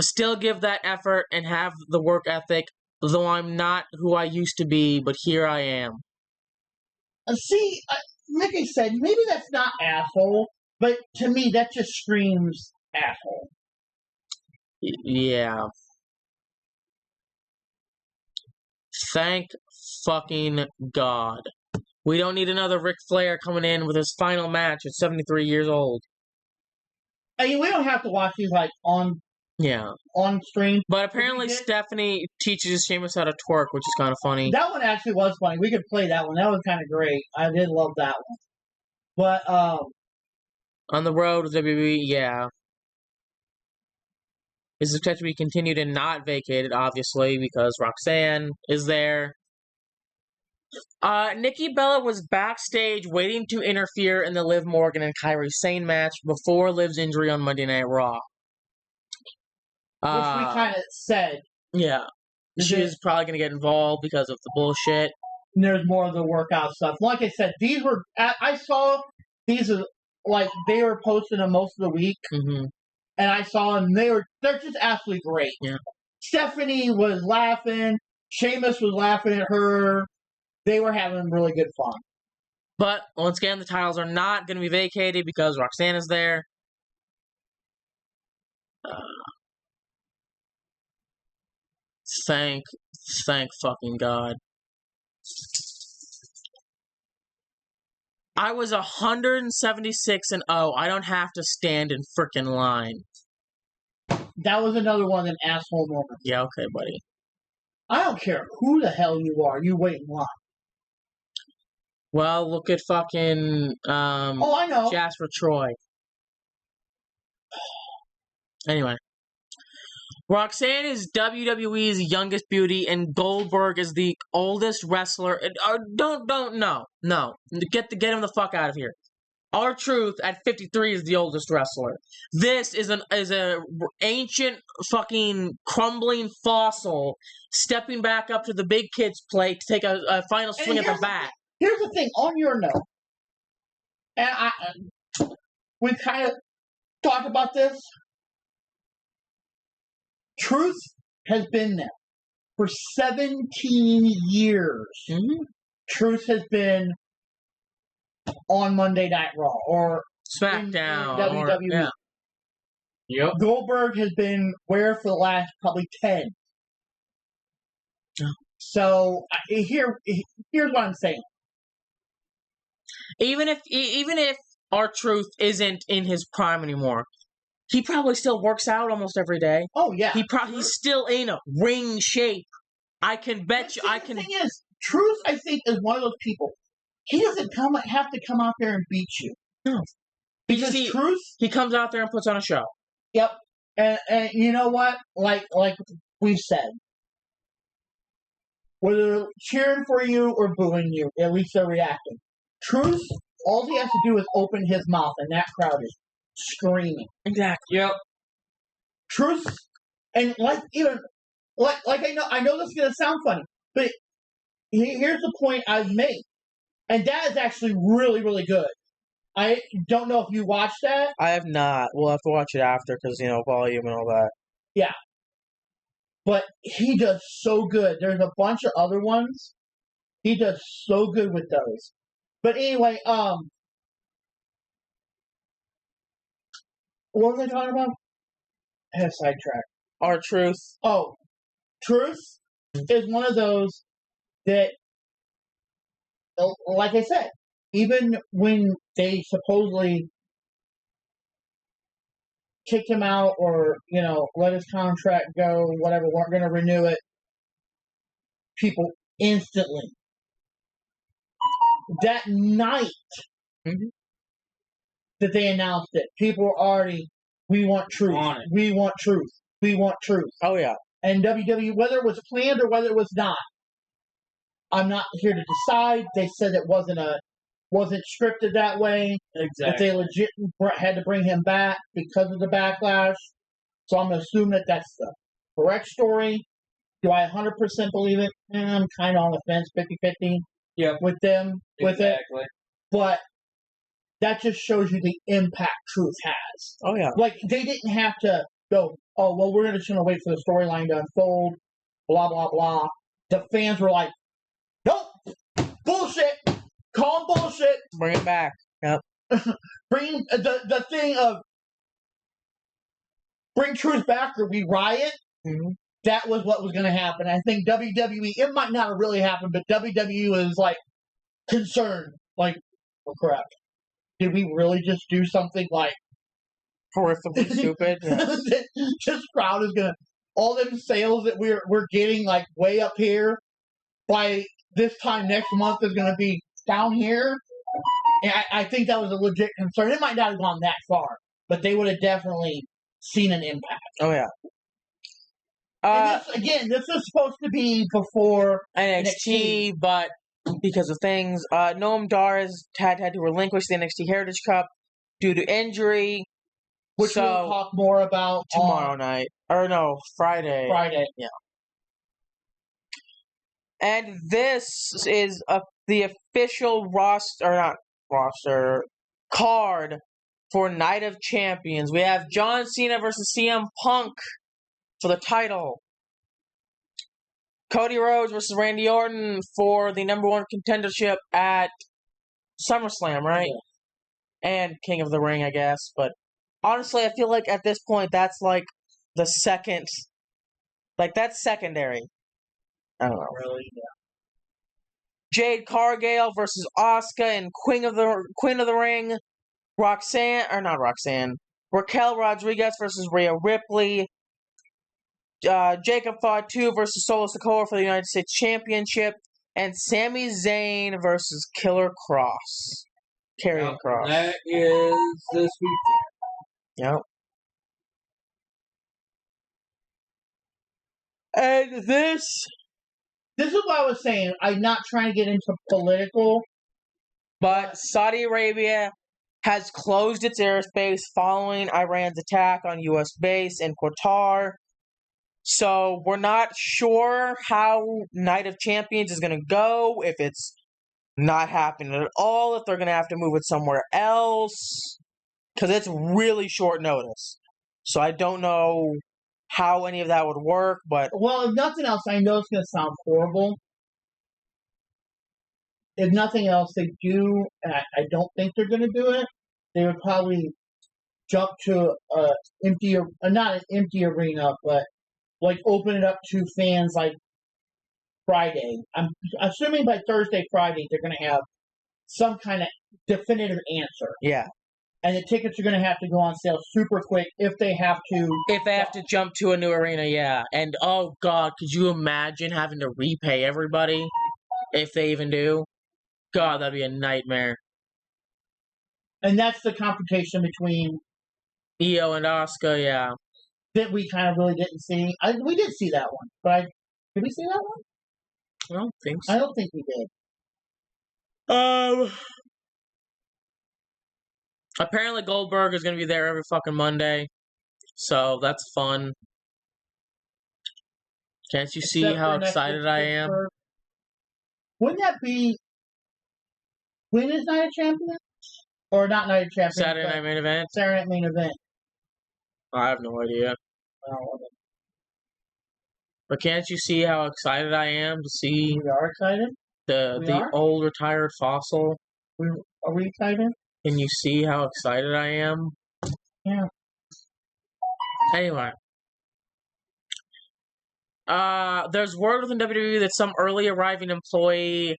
S1: still give that effort and have the work ethic, though I'm not who I used to be, but here I am.
S2: See, like I said, maybe that's not asshole, but to me, that just screams asshole.
S1: Yeah. Thank fucking God. We don't need another Ric Flair coming in with his final match at 73 years old.
S2: I mean, we don't have to watch these like on stream.
S1: But apparently Stephanie teaches Sheamus how to twerk, which is kind of funny.
S2: That one actually was funny. We could play that one. That was kind of great. I did love that one. But
S1: on the road with WWE, yeah. This is expected to be continued and not vacated, obviously, because Roxanne is there. Nikki Bella was backstage waiting to interfere in the Liv Morgan and Kairi Sane match before Liv's injury on Monday Night Raw.
S2: Which we kind of said.
S1: Yeah. She is probably going to get involved because of the bullshit.
S2: And there's more of the workout stuff. Like I said, these were... I saw these, like, they were posted them most of the week.
S1: Mm-hmm.
S2: And I saw them. They're just absolutely great.
S1: Yeah.
S2: Stephanie was laughing. Sheamus was laughing at her. They were having really good fun.
S1: But, once again, the titles are not going to be vacated because Roxanne is there. Thank fucking God. I was 176-0. I don't have to stand in frickin' line.
S2: That was another one of them asshole moments.
S1: Yeah, okay, buddy.
S2: I don't care who the hell you are. You wait in line.
S1: Well, look at fucking
S2: I know.
S1: Jasper Troy. Anyway. Roxanne is WWE's youngest beauty, and Goldberg is the oldest wrestler. No. Get him the fuck out of here. R-Truth at 53 is the oldest wrestler. This is a ancient fucking crumbling fossil stepping back up to the big kid's plate to take a final swing at the bat.
S2: Here's the thing, on your note, and we kind of talked about this. Truth has been there for 17 years.
S1: Mm-hmm.
S2: Truth has been on Monday Night Raw or
S1: SmackDown
S2: in WWE.
S1: Yeah.
S3: Yep.
S2: Goldberg has been where for the last probably 10.
S1: Oh.
S2: So here's what I'm saying.
S1: Even if R-Truth isn't in his prime anymore, he probably still works out almost every day.
S2: Oh yeah,
S1: he's still in a ring shape. I can bet you.
S2: The thing is, Truth, I think, is one of those people. He doesn't have to come out there and beat you.
S1: No,
S2: because Truth,
S1: he comes out there and puts on a show.
S2: Yep, and you know what? Like we've said, whether they're cheering for you or booing you, at least they're reacting. Truth, all he has to do is open his mouth, and that crowd is screaming.
S1: Exactly.
S3: Yep.
S2: Truth, and I know this is gonna sound funny, but here's the point I've made, and that is actually really, really good. I don't know if you watched that.
S1: I have not. We'll have to watch it after because volume and all that.
S2: Yeah, but he does so good. There's a bunch of other ones. He does so good with those. But anyway, What was I talking about? I had a sidetrack.
S1: R-Truth.
S2: Oh, Truth is one of those that, like I said, even when they supposedly kicked him out or, let his contract go, whatever, weren't going to renew it, people instantly. That night that they announced it, people were already, we want truth. We want truth. We want truth.
S1: Oh, yeah.
S2: And WWE, whether it was planned or whether it was not, I'm not here to decide. They said it wasn't scripted that way.
S3: Exactly.
S2: That they legit had to bring him back because of the backlash. So I'm going to assume that that's the correct story. Do I 100% believe it? I'm kind of on the fence, 50-50 with them, with it. But that just shows you the impact Truth has.
S1: Oh, yeah.
S2: Like, they didn't have to go, oh, well, we're just going to wait for the storyline to unfold, blah, blah, blah. The fans were like, nope, bullshit, call him bullshit.
S1: Bring it back. Yep.
S2: Bring the thing of bring Truth back or we riot.
S1: Mm-hmm.
S2: That was what was going to happen. I think WWE, it might not have really happened, but WWE is like concerned. Like, oh crap. Did we really just do something like
S1: horrifically stupid? Yeah.
S2: This crowd is going to, all them sales that we're getting like way up here by this time next month is going to be down here. And I think that was a legit concern. It might not have gone that far, but they would have definitely seen an impact.
S1: Oh, yeah.
S2: This is supposed to be before
S1: NXT, but because of things, Noam Dar has had to relinquish the NXT Heritage Cup due to injury.
S2: Which we'll talk more about
S1: tomorrow night. Or no, Friday.
S2: Friday.
S1: Yeah. And this is the official roster card for Night of Champions. We have John Cena versus CM Punk for the title. Cody Rhodes versus Randy Orton for the #1 contendership at SummerSlam, right? Yeah. And King of the Ring, I guess. But honestly, I feel like at this point, that's like the second. Like, that's secondary. I don't know.
S2: Really? Yeah.
S1: Jade Cargill versus Asuka in Queen of the Ring. Raquel Rodriguez versus Rhea Ripley. Jacob Fatu versus Solo Sikoa for the United States Championship. And Sami Zayn versus Killer Cross. Karrion Kross.
S3: That is this weekend.
S1: Yep. And this
S2: is what I was saying. I'm not trying to get into political.
S1: But Saudi Arabia has closed its airspace following Iran's attack on U.S. base in Qatar. So we're not sure how Night of Champions is going to go, if it's not happening at all, if they're going to have to move it somewhere else, because it's really short notice. So I don't know how any of that would work, but...
S2: Well, if nothing else, I know it's going to sound horrible. If nothing else, they do, and I don't think they're going to do it, they would probably jump to not an empty arena, but like open it up to fans like Friday. I'm assuming by Thursday, Friday, they're going to have some kind of definitive answer.
S1: Yeah.
S2: And the tickets are going to have to go on sale super quick if they have to.
S1: If they have to jump to a new arena, yeah. And, oh, God, could you imagine having to repay everybody? If they even do? God, that'd be a nightmare.
S2: And that's the confrontation between
S1: Io and Asuka, yeah.
S2: That we kind of really didn't see. We did see that one, but did we see that one?
S1: I don't think so.
S2: I don't think we did.
S1: Apparently Goldberg is going to be there every fucking Monday, so that's fun. Can't you see how excited I am?
S2: Wouldn't that be... When is Night of Champions? Or not Night of Champions?
S1: Saturday Night Main Event?
S2: Saturday Night Main Event.
S1: I have no idea. But can't you see how excited I am to see...
S2: We are excited?
S1: The old retired Fossil?
S2: Are we excited?
S1: Can you see how excited I am?
S2: Yeah.
S1: Anyway. There's word within WWE that some early arriving employee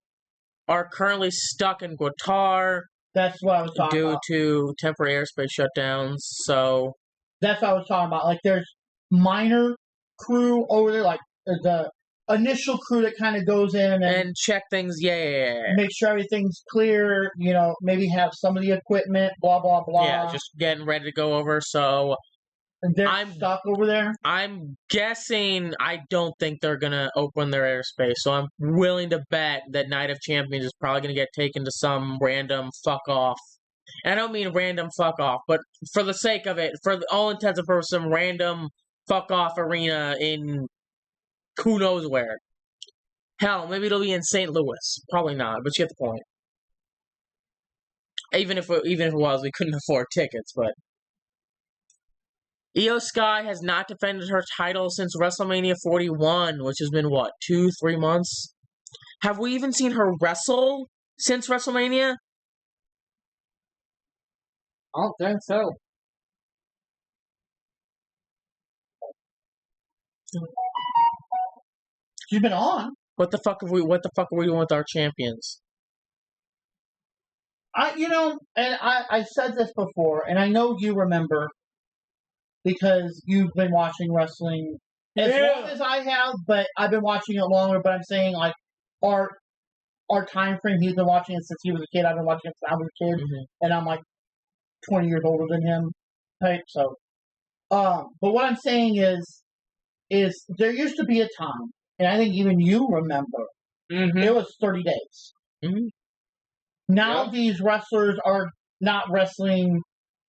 S1: are currently stuck in Qatar
S2: That's what I was talking
S1: due
S2: about.
S1: to temporary airspace shutdowns. So
S2: That's what I was talking about. Like, there's minor crew over there, like the initial crew that kind of goes in
S1: and check things. Yeah.
S2: make sure everything's clear. You know, maybe have some of the equipment. Blah blah blah.
S1: Yeah, just getting ready to go over. So
S2: and they're stuck over there.
S1: I'm guessing. I don't think they're gonna open their airspace. So I'm willing to bet that Night of Champions is probably gonna get taken to some random fuck off. And I don't mean random fuck off, but for the sake of it, for all intents and purposes, some random fuck off arena in who knows where. Hell, maybe it'll be in St. Louis. Probably not, but you get the point. Even if it was, we couldn't afford tickets. But Io Sky has not defended her title since WrestleMania 41, which has been what, 2-3 months? Have we even seen her wrestle since WrestleMania?
S3: I don't think so.
S2: She's been on.
S1: What the fuck are we doing with our champions?
S2: I said this before, and I know you remember because you've been watching wrestling as long as I have, but I've been watching it longer. But I'm saying, like, our time frame, he's been watching it since he was a kid. I've been watching it since I was a kid, and I'm like 20 years older than him, right? So, but what I'm saying is there used to be a time, and I think even you remember, it was 30 days. Now these wrestlers are not wrestling.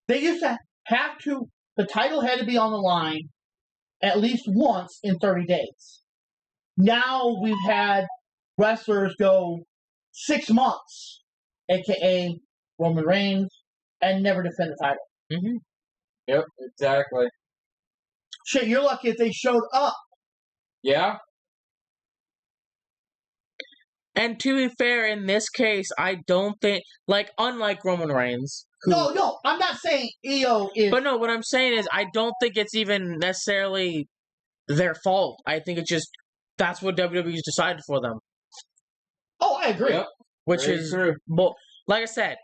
S2: They used to have to, the title had to be on the line at least once in 30 days. Now we've had wrestlers go 6 months, a.k.a. Roman Reigns, and never defend the title.
S3: Yep, exactly.
S2: Shit, you're lucky if they showed up.
S3: Yeah.
S1: And to be fair, in this case, I don't think, like, unlike Roman Reigns.
S2: No, I'm not saying Io is.
S1: But no, what I'm saying is, I don't think it's even necessarily their fault. I think it's just, that's what WWE's decided for them.
S2: Oh, I agree.
S3: Yep.
S1: Which
S3: Very
S1: is,
S3: true.
S1: like I said,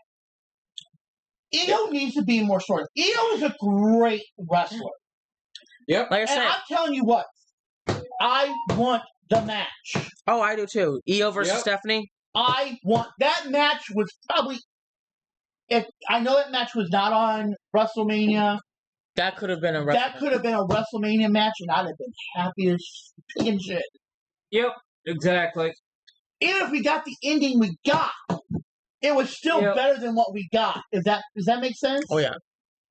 S2: Io needs to be more short. Io is a great wrestler.
S3: Yep.
S1: Like I said,
S2: And I'm telling you what, I want the match.
S1: Oh, I do too. Io versus Stephanie?
S2: I want that match. Was probably, if I know that match was not on WrestleMania.
S1: That could have been a
S2: WrestleMania match, and I'd have been happy as fucking shit.
S3: Yep, exactly.
S2: Even if we got the ending we got, it was still better than what we got. Does that make sense?
S1: Oh yeah.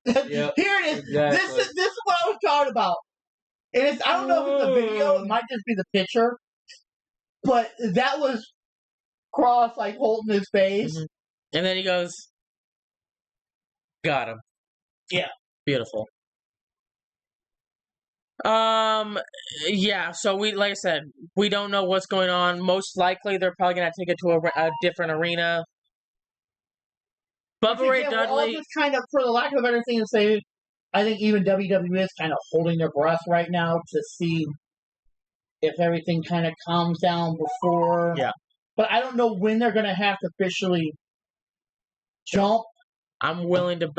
S2: Here it is.
S3: Exactly.
S2: This is what I was talking about. And I don't know if it's a video. It might just be the picture. But that was Cross, like, holding his face.
S1: And then he goes, got him.
S2: Yeah.
S1: Beautiful. Yeah, so like I said, we don't know what's going on. Most likely, they're probably going to take it to a different arena. Bubba Ray Dudley.
S2: We're all just kind of, for the lack of a better thing to say, I think even WWE is kind of holding their breath right now to see if everything kind of calms down before.
S1: Yeah.
S2: But I don't know when they're going to have to officially jump.
S1: I'm willing to.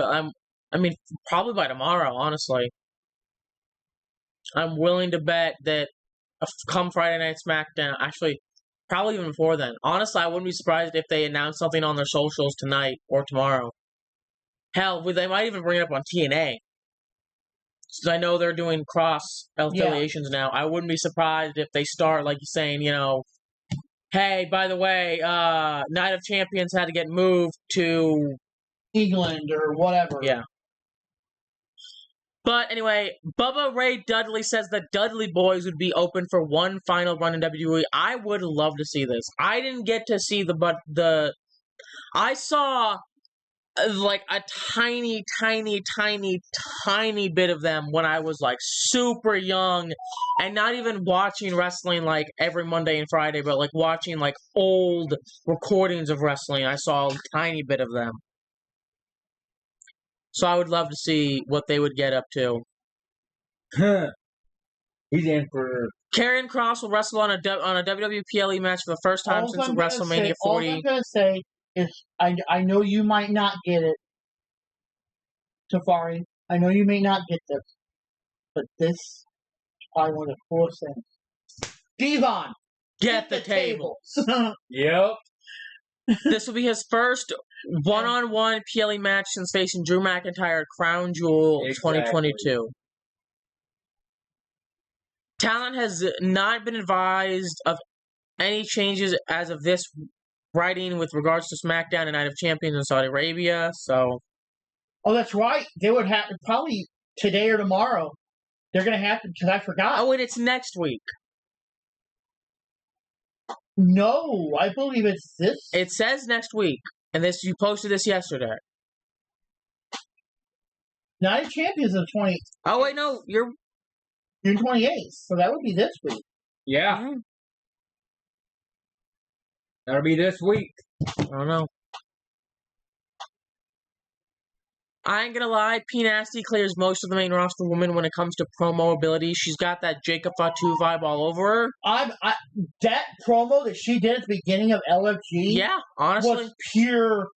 S1: I mean, probably by tomorrow. Honestly, I'm willing to bet that come Friday Night SmackDown. Actually, probably even before then. Honestly, I wouldn't be surprised if they announce something on their socials tonight or tomorrow. Hell, they might even bring it up on TNA. Because I know they're doing cross affiliations now. I wouldn't be surprised if they start, like you're saying, hey, by the way, Night of Champions had to get moved to
S2: England or whatever.
S1: Yeah. But anyway, Bubba Ray Dudley says the Dudley Boys would be open for one final run in WWE. I would love to see this. I didn't get to see I saw like a tiny bit of them when I was like super young and not even watching wrestling like every Monday and Friday, but like watching like old recordings of wrestling. I saw a tiny bit of them. So I would love to see what they would get up to.
S3: He's in for.
S1: Karrion Kross will wrestle on a WWE PLE match for the first time
S2: All
S1: since
S2: I'm gonna
S1: WrestleMania
S2: say,
S1: 40.
S2: all I'm gonna say is, I know you might not get it, Safari. I know you may not get this, but this is probably one of the coolest things. Devon,
S1: Get the tables.
S3: Yep.
S1: This will be his first one-on-one PLE match since facing Drew McIntyre at Crown Jewel
S3: Exactly.
S1: 2022. Talent has not been advised of any changes as of this writing with regards to SmackDown and Night of Champions in Saudi Arabia. So,
S2: Oh, that's right. They would have probably today or tomorrow. They're gonna have to, because I forgot.
S1: oh, and it's next week.
S2: No, I believe it's this.
S1: It says next week, and this you posted this yesterday.
S2: Night of Champions is 20,
S1: Oh wait, no, you're
S2: June 28th, so that would be this week.
S3: Yeah. That'll be this week.
S1: I don't know. I ain't gonna lie, P Nasty clears most of the main roster women when it comes to promo ability. She's got that Jacob Fatu vibe all over her.
S2: That promo that she did at the beginning of LFG,
S1: Yeah, honestly,
S2: was pure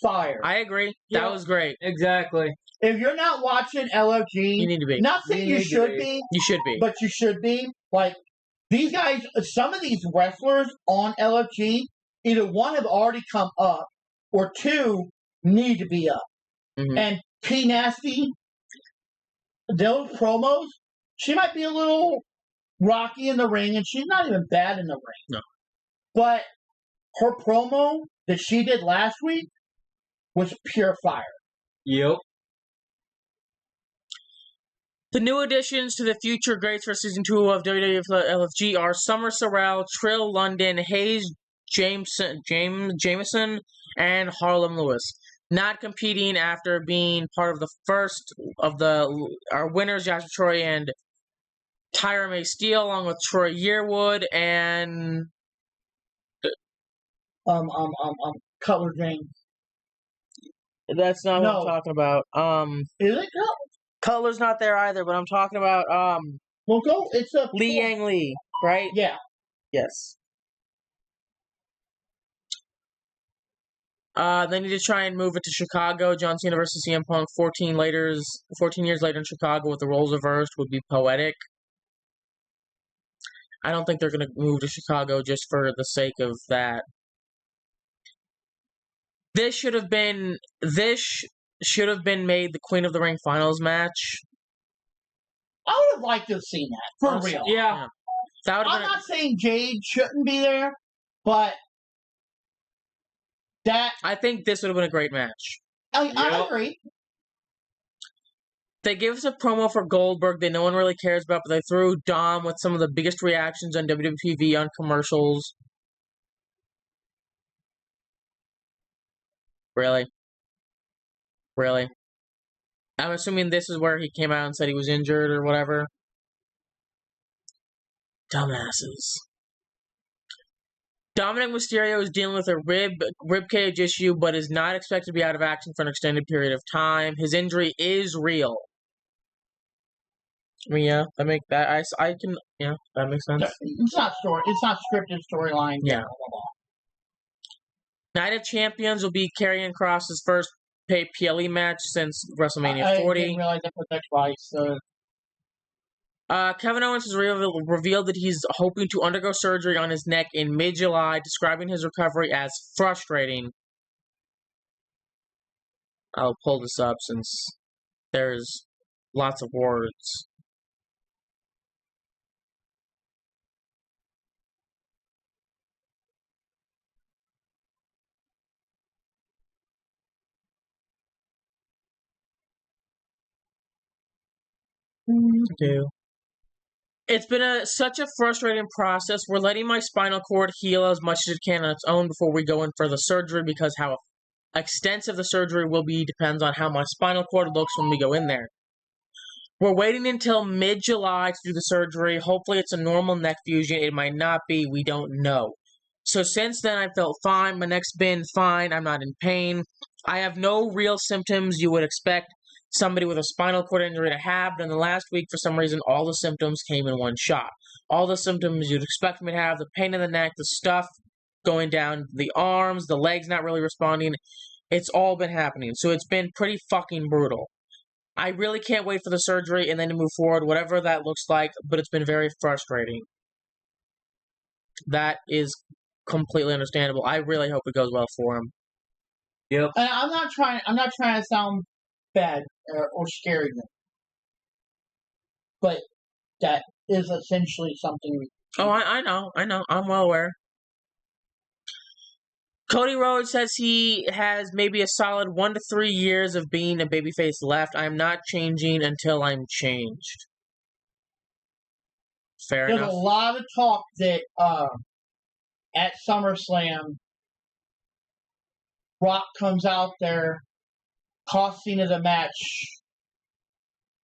S2: fire.
S1: I agree.
S3: Yeah.
S1: That was great.
S3: Exactly.
S2: If you're not watching LFG,
S1: You need to be.
S2: not saying
S3: You
S2: you
S3: need to
S2: should
S3: be.
S2: be,
S1: You should be.
S2: but you should be. Like, these guys, some of these wrestlers on LFG, either one have already come up, or two need to be up.
S1: Mhm.
S2: And P Nasty, those promos, she might be a little rocky in the ring, and she's not even bad in the ring.
S1: No.
S2: But her promo that she did last week was pure fire.
S3: Yep.
S1: The new additions to the future greats for season 2 of WWE LFG are Summer Sorrell, Trill London, Hayes Jameson, and Harlem Lewis. Not competing after being part of the first of our winners, Joshua Troy and Tyra May Steele, along with Troy Yearwood and
S2: Cutler James.
S1: that's not what
S2: No.
S1: I'm talking about.
S2: Is it Cutler?
S1: Cutler's not there either, but I'm talking about
S2: Well, go. It's a
S1: Li Yang Lee, right?
S2: Yeah.
S1: Yes. They need to try and move it to Chicago. John Cena versus CM Punk 14 years later in Chicago with the roles reversed would be poetic. I don't think they're going to move to Chicago just for the sake of that. This should have been made the Queen of the Ring finals match.
S2: I would have liked to have seen that, for
S1: Honestly,
S2: real.
S3: Yeah.
S1: That would have
S2: I'm
S1: been
S2: not saying Jade shouldn't be there, but that
S1: I think this would have been a great match.
S2: I
S3: Yep.
S2: agree.
S1: They gave us a promo for Goldberg that no one really cares about, but they threw Dom with some of the biggest reactions on WWTV on commercials. Really? Really? I'm assuming this is where he came out and said he was injured or whatever. Dumbasses. Dominic Mysterio is dealing with a rib cage issue, but is not expected to be out of action for an extended period of time. His injury is real. I mean, yeah, that makes sense.
S2: It's not story. It's not scripted storyline.
S1: Yeah. Night of Champions will be Karrion Kross's first PLE match since WrestleMania
S2: I
S1: 40.
S2: didn't realize I put that twice.
S1: Kevin Owens has revealed that he's hoping to undergo surgery on his neck in mid-July, describing his recovery as frustrating. I'll pull this up since there's lots of words. It's been such a frustrating process. We're letting my spinal cord heal as much as it can on its own before we go in for the surgery, because how extensive the surgery will be depends on how my spinal cord looks when we go in there. We're waiting until mid-July to do the surgery. Hopefully it's a normal neck fusion. It might not be. We don't know. So since then, I felt fine. My neck's been fine. I'm not in pain. I have no real symptoms you would expect somebody with a spinal cord injury to have. Then the last week, for some reason, all the symptoms came in one shot. All the symptoms you'd expect me to have, the pain in the neck, the stuff going down the arms, the legs not really responding. It's all been happening. So it's been pretty fucking brutal. I really can't wait for the surgery and then to move forward, whatever that looks like, but it's been very frustrating. That is completely understandable. I really hope it goes well for him.
S3: Yep.
S2: And I'm not trying to sound bad or scary, but that is essentially something.
S1: Oh, I know. I'm well aware. Cody Rhodes says he has maybe a solid 1 to 3 years of being a babyface left. I'm not changing until I'm changed. Fair
S2: There's
S1: enough.
S2: a lot of talk that at SummerSlam, Rock comes out there, costs Cena the match,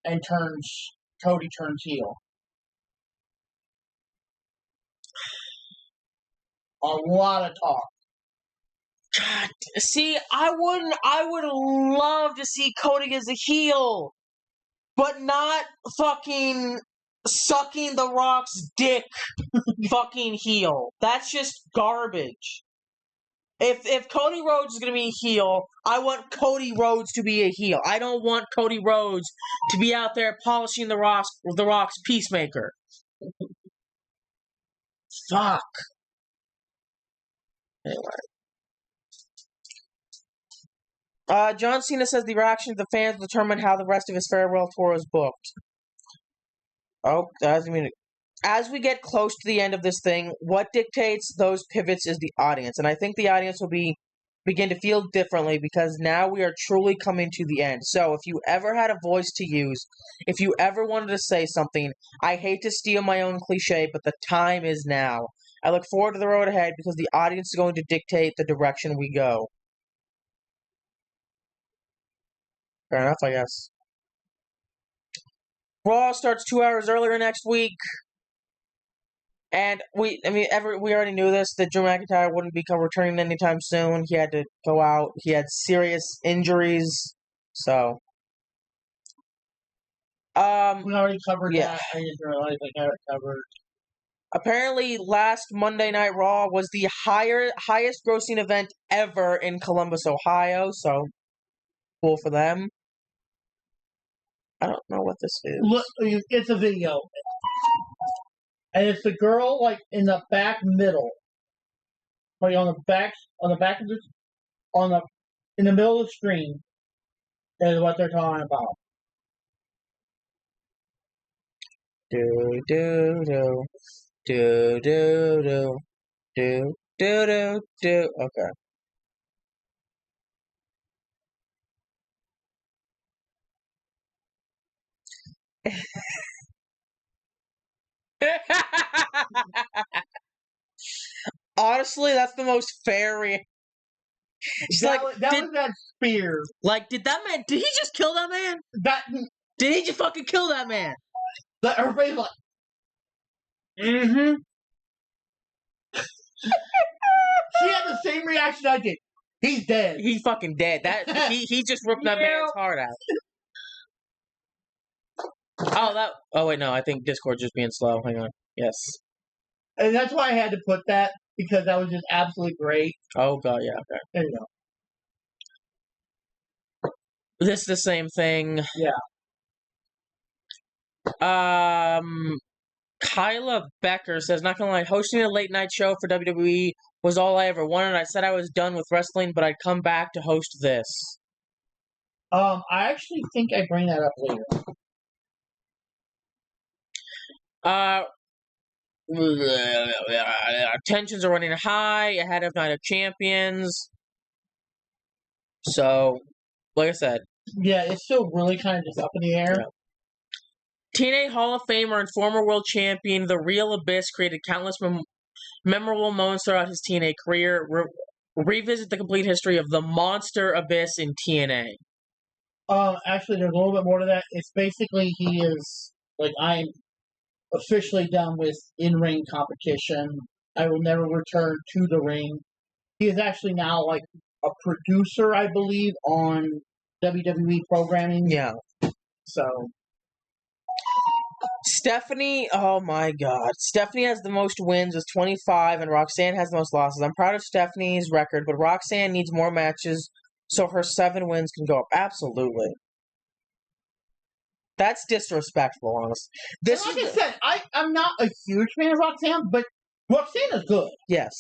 S2: and Cody turns heel. A lot of talk.
S1: God, see, I would love to see Cody as a heel, but not fucking sucking the Rock's dick fucking heel. That's just garbage. If Cody Rhodes is gonna be a heel, I want Cody Rhodes to be a heel. I don't want Cody Rhodes to be out there polishing the Rock's peacemaker. Fuck. Anyway. John Cena says the reaction of the fans will determine how the rest of his farewell tour is booked. Oh, as we get close to the end of this thing, what dictates those pivots is the audience, and I think the audience will begin to feel differently because now we are truly coming to the end. So, if you ever had a voice to use, if you ever wanted to say something, I hate to steal my own cliche, but the time is now. I look forward to the road ahead because the audience is going to dictate the direction we go. Fair enough, I guess. Raw starts 2 hours earlier next week. And we already knew this, that Drew McIntyre wouldn't be returning anytime soon. He had to go out. He had serious injuries. So.
S2: We already covered
S1: yeah.
S2: that. I didn't realize I got it covered.
S1: Apparently, last Monday Night Raw was the highest grossing event ever in Columbus, Ohio. So, cool for them. I don't know what this is.
S2: Look, it's a video. And it's the girl like in the back middle. Like in the middle of the screen is what they're talking about.
S1: Do do do do do do do do do do. Okay. Honestly, that's the most fair reaction.
S2: Was that spear.
S1: Like, did he just kill that man? Did he just fucking kill that man?
S2: Everybody's like,
S1: Mm-hmm.
S2: She had the same reaction I did. He's dead.
S1: He's fucking dead. He just ripped that man's heart out. Oh wait, no, I think Discord's just being slow. Hang on. Yes.
S2: And that's why I had to put that, because that was just absolutely great.
S1: Oh god, yeah, okay.
S2: There you go.
S1: This is the same thing.
S2: Yeah.
S1: Kyla Becker says, not gonna lie, hosting a late night show for WWE was all I ever wanted. I said I was done with wrestling, but I'd come back to host this.
S2: I actually think I bring that up later.
S1: Tensions are running high ahead of Night of Champions. So, like I said.
S2: Yeah, it's still really kind of just up in the air.
S1: Yeah. TNA Hall of Famer and former world champion, The Real Abyss, created countless memorable moments throughout his TNA career. Revisit the complete history of the Monster Abyss in TNA.
S2: Actually, there's a little bit more to that. It's basically he is, like, I'm officially done with in-ring competition. I will never return to the ring. He is actually now, like, a producer, I believe, on WWE programming.
S1: Yeah.
S2: So
S1: Stephanie, oh my god. Stephanie has the most wins with 25, and Roxanne has the most losses. I'm proud of Stephanie's record, but Roxanne needs more matches so her 7 wins can go up. Absolutely. That's disrespectful, honestly. This
S2: like
S1: is
S2: I said, I'm not a huge fan of Roxanne, but Roxanne is good.
S1: yes.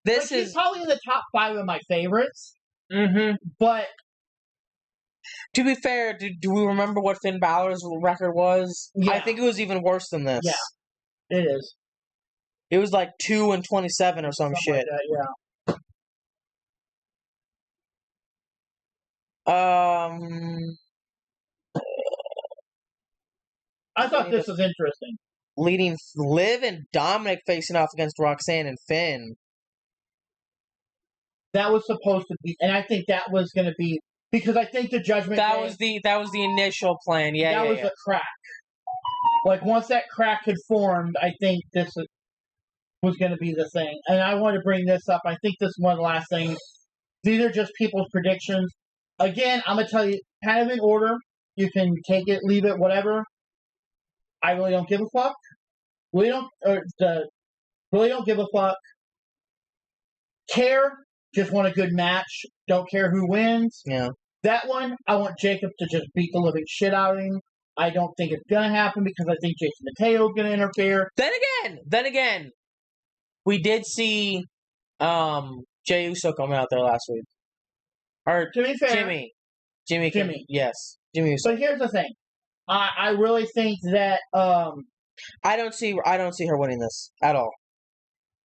S1: This
S2: she's
S1: is
S2: probably in the top 5 of my favorites.
S1: Mm-hmm.
S2: But
S1: to be fair, do we remember what Finn Balor's record was?
S2: Yeah.
S1: I think it was even worse than this.
S2: Yeah, it is.
S1: It was like 2-27 or some
S2: Something
S1: shit.
S2: like that, yeah. I thought this was interesting.
S1: Leading Liv and Dominic facing off against Roxanne and Finn.
S2: That was supposed to be, and I think that was going to be because I think the Judgment Day,
S1: that was the initial plan. Yeah,
S2: that was a crack. Like once that crack had formed, I think this was going to be the thing. And I want to bring this up. I think this is one of the last things. These are just people's predictions. Again, I'm going to tell you, kind of in order. You can take it, leave it, whatever. I really don't give a fuck. Really don't give a fuck. Care. Just want a good match. Don't care who wins.
S1: Yeah.
S2: That one, I want Jacob to just beat the living shit out of him. I don't think it's going to happen because I think Jason Mateo's going to interfere.
S1: Then again, we did see Jey Uso coming out there last week. Or
S2: To be fair,
S1: Jimmy. Yes. Jimmy Uso.
S2: But here's the thing. I really think that
S1: I don't see her winning this at all.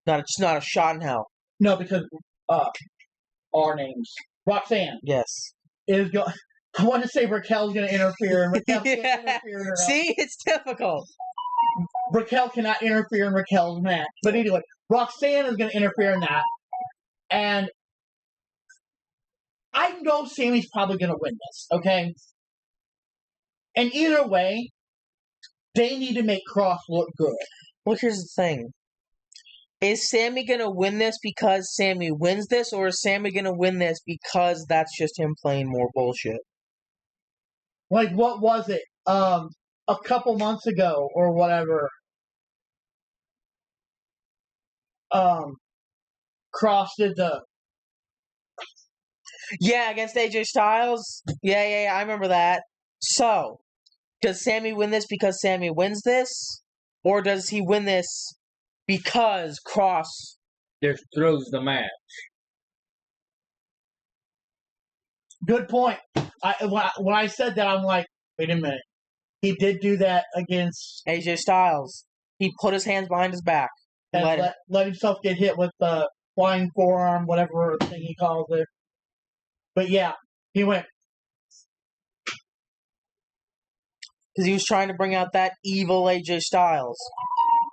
S1: It's not a shot in hell.
S2: no, because our names. Roxanne
S1: Yes.
S2: is going. I want to say Raquel's going to interfere, and Raquel can't interfere in her.
S1: See, it's difficult.
S2: Raquel cannot interfere in Raquel's match. But anyway, Roxanne is going to interfere in that, and I know Sammy's probably going to win this. Okay, and either way, they need to make Cross look good.
S1: Well, here's the thing. Is Sammy going to win this because Sammy wins this, or is Sammy going to win this because that's just him playing more bullshit?
S2: Like, what was it? A couple months ago, or whatever. Cross did the...
S1: Yeah, against AJ Styles? Yeah, I remember that. So, does Sammy win this because Sammy wins this? Or does he win this because Cross
S3: just throws the match?
S2: Good point. When I said that, I'm like, wait a minute. He did do that against
S1: AJ Styles. He put his hands behind his back.
S2: And let himself get hit with the flying forearm, whatever thing he calls it. But yeah, he went.
S1: Because he was trying to bring out that evil AJ Styles.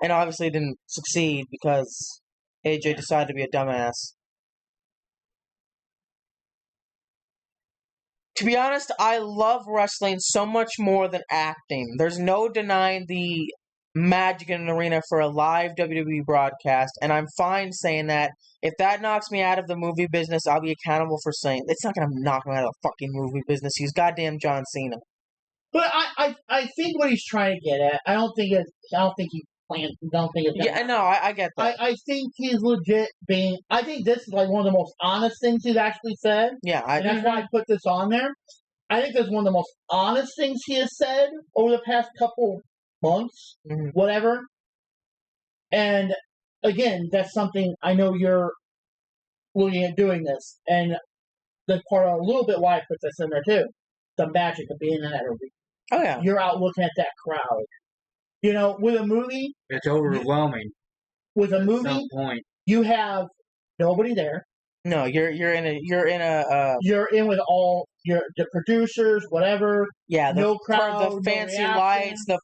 S1: And obviously didn't succeed because AJ decided to be a dumbass. To be honest, I love wrestling so much more than acting. There's no denying the magic in an arena for a live WWE broadcast, and I'm fine saying that. If that knocks me out of the movie business, I'll be accountable for saying it's not going to knock me out of the fucking movie business. He's goddamn John Cena.
S2: But I think what he's trying to get at, I don't think it's
S1: Yeah, no, I get that.
S2: I think he's legit being. I think this is like one of the most honest things he's actually said.
S1: Yeah,
S2: and that's why I put this on there. I think that's one of the most honest things he has said over the past couple months, whatever. And again, that's something I know you're looking at doing this, and that's part of a little bit why I put this in there too. The magic of being in that arena.
S1: Oh yeah,
S2: you're out looking at that crowd. You know, with a movie,
S3: it's overwhelming.
S2: With a movie,
S3: at some point,
S2: you have nobody there.
S1: No, you're in
S2: with all the producers, whatever.
S1: Yeah,
S2: no crowd,
S1: the fancy
S2: no
S1: lights, the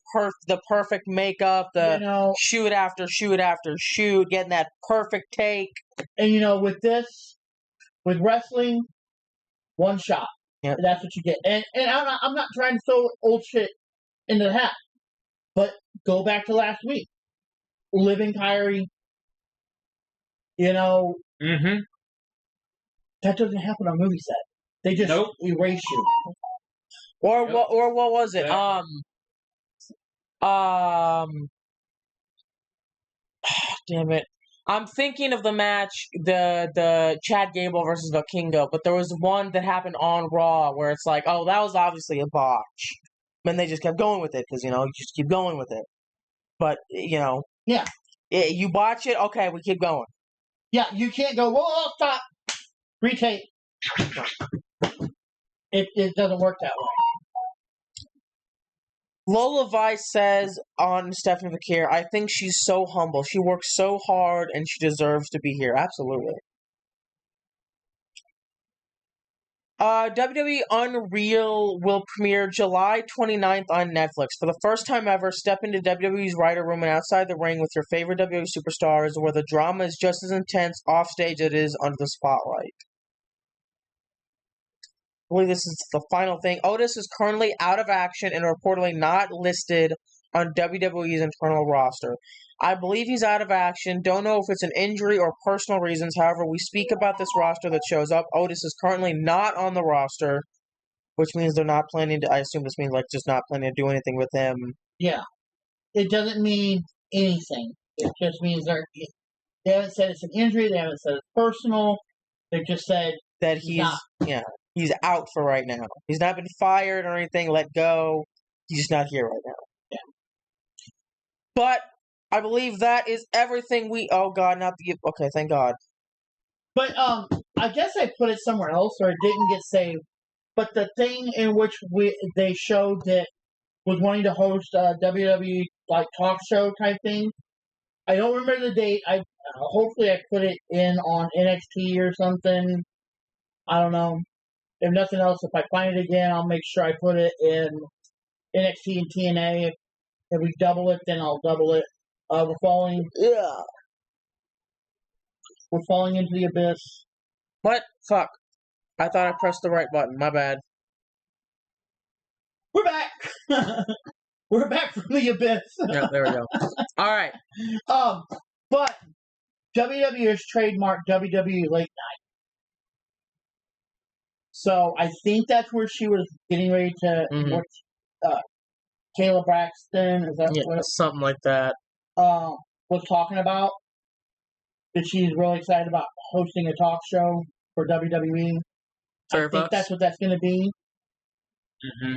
S1: perfect makeup, the shoot after shoot after shoot, getting that perfect take.
S2: And with this, with wrestling, one shot.
S1: Yep.
S2: That's what you get. And I'm not trying to throw old shit into the hat, but go back to last week. Liv and Kyrie, that doesn't happen on a movie set. They just erase you.
S1: Or
S3: Yep.
S1: what? Or what was it?
S3: Exactly.
S1: Damn it. I'm thinking of the match, the Chad Gable versus Vikingo, but there was one that happened on Raw where it's like, oh, that was obviously a botch. And they just kept going with it because, you just keep going with it. But,
S2: Yeah.
S1: you botch it, okay, we keep going.
S2: Yeah, you can't go, whoa, stop, retake. It doesn't work that way.
S1: Lola Vice says on Stephanie Vakir, I think she's so humble. She works so hard and she deserves to be here. Absolutely. WWE Unreal will premiere July 29th on Netflix. For the first time ever, step into WWE's writer room and outside the ring with your favorite WWE superstars where the drama is just as intense offstage as it is under the spotlight. I believe this is the final thing. Otis is currently out of action and reportedly not listed on WWE's internal roster. I believe he's out of action. Don't know if it's an injury or personal reasons. However, we speak about this roster that shows up. Otis is currently not on the roster, which means they're not planning to. I assume this means just not planning to do anything with him.
S2: Yeah. It doesn't mean anything. It just means they haven't said it's an injury. They haven't said it's personal. They just said
S1: that he's out for right now. He's not been fired or anything, let go. He's just not here right now.
S2: Yeah.
S1: But I believe that is everything oh God, not the okay, thank God.
S2: But I guess I put it somewhere else or it didn't get saved. But the thing in which they showed that was wanting to host a WWE talk show type thing. I don't remember the date. Hopefully I put it in on NXT or something. I don't know. If nothing else, if I find it again, I'll make sure I put it in NXT and TNA. If we double it, then I'll double it. We're falling into the abyss.
S1: What? Fuck. I thought I pressed the right button. My bad.
S2: We're back. We're back from the abyss.
S1: Yeah, there we go. All right.
S2: But WWE has trademarked WWE Late Night. So I think that's where she was getting ready to. Kayla Braxton, is that what?
S1: Something like that.
S2: Was talking about that she's really excited about hosting a talk show for WWE. I think that's what that's going to be.
S3: Mm-hmm.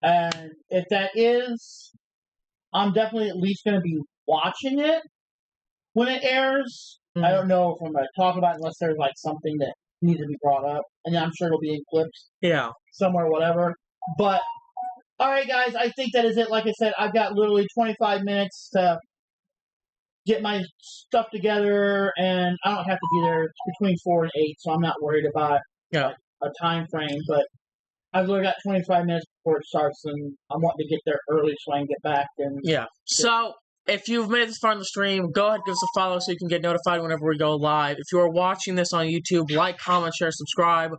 S2: And if that is, I'm definitely at least going to be watching it when it airs.
S1: Mm-hmm.
S2: I don't know if I'm going to talk about it unless there's something that needs to be brought up. And I'm sure it'll be in clips.
S1: Yeah.
S2: Somewhere, whatever. But, alright guys, I think that is it. Like I said, I've got literally 25 minutes to get my stuff together, and I don't have to be there between 4 and 8, so I'm not worried about a time frame. But I've literally got 25 minutes before it starts, and I'm wanting to get there early so I can get back. So,
S1: if you've made it this far in the stream, go ahead and give us a follow so you can get notified whenever we go live. If you are watching this on YouTube, like, comment, share, subscribe.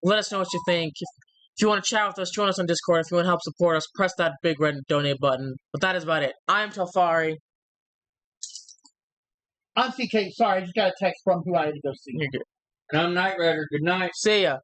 S1: Let us know what you think. If you want to chat with us, join us on Discord. If you want to help support us, press that big red donate button. But that is about it. I'm Telfari.
S2: I'm CK. Sorry, I just got a text from who I had to go see.
S1: You're good.
S3: And I'm Knight Rider. Good night.
S1: See ya.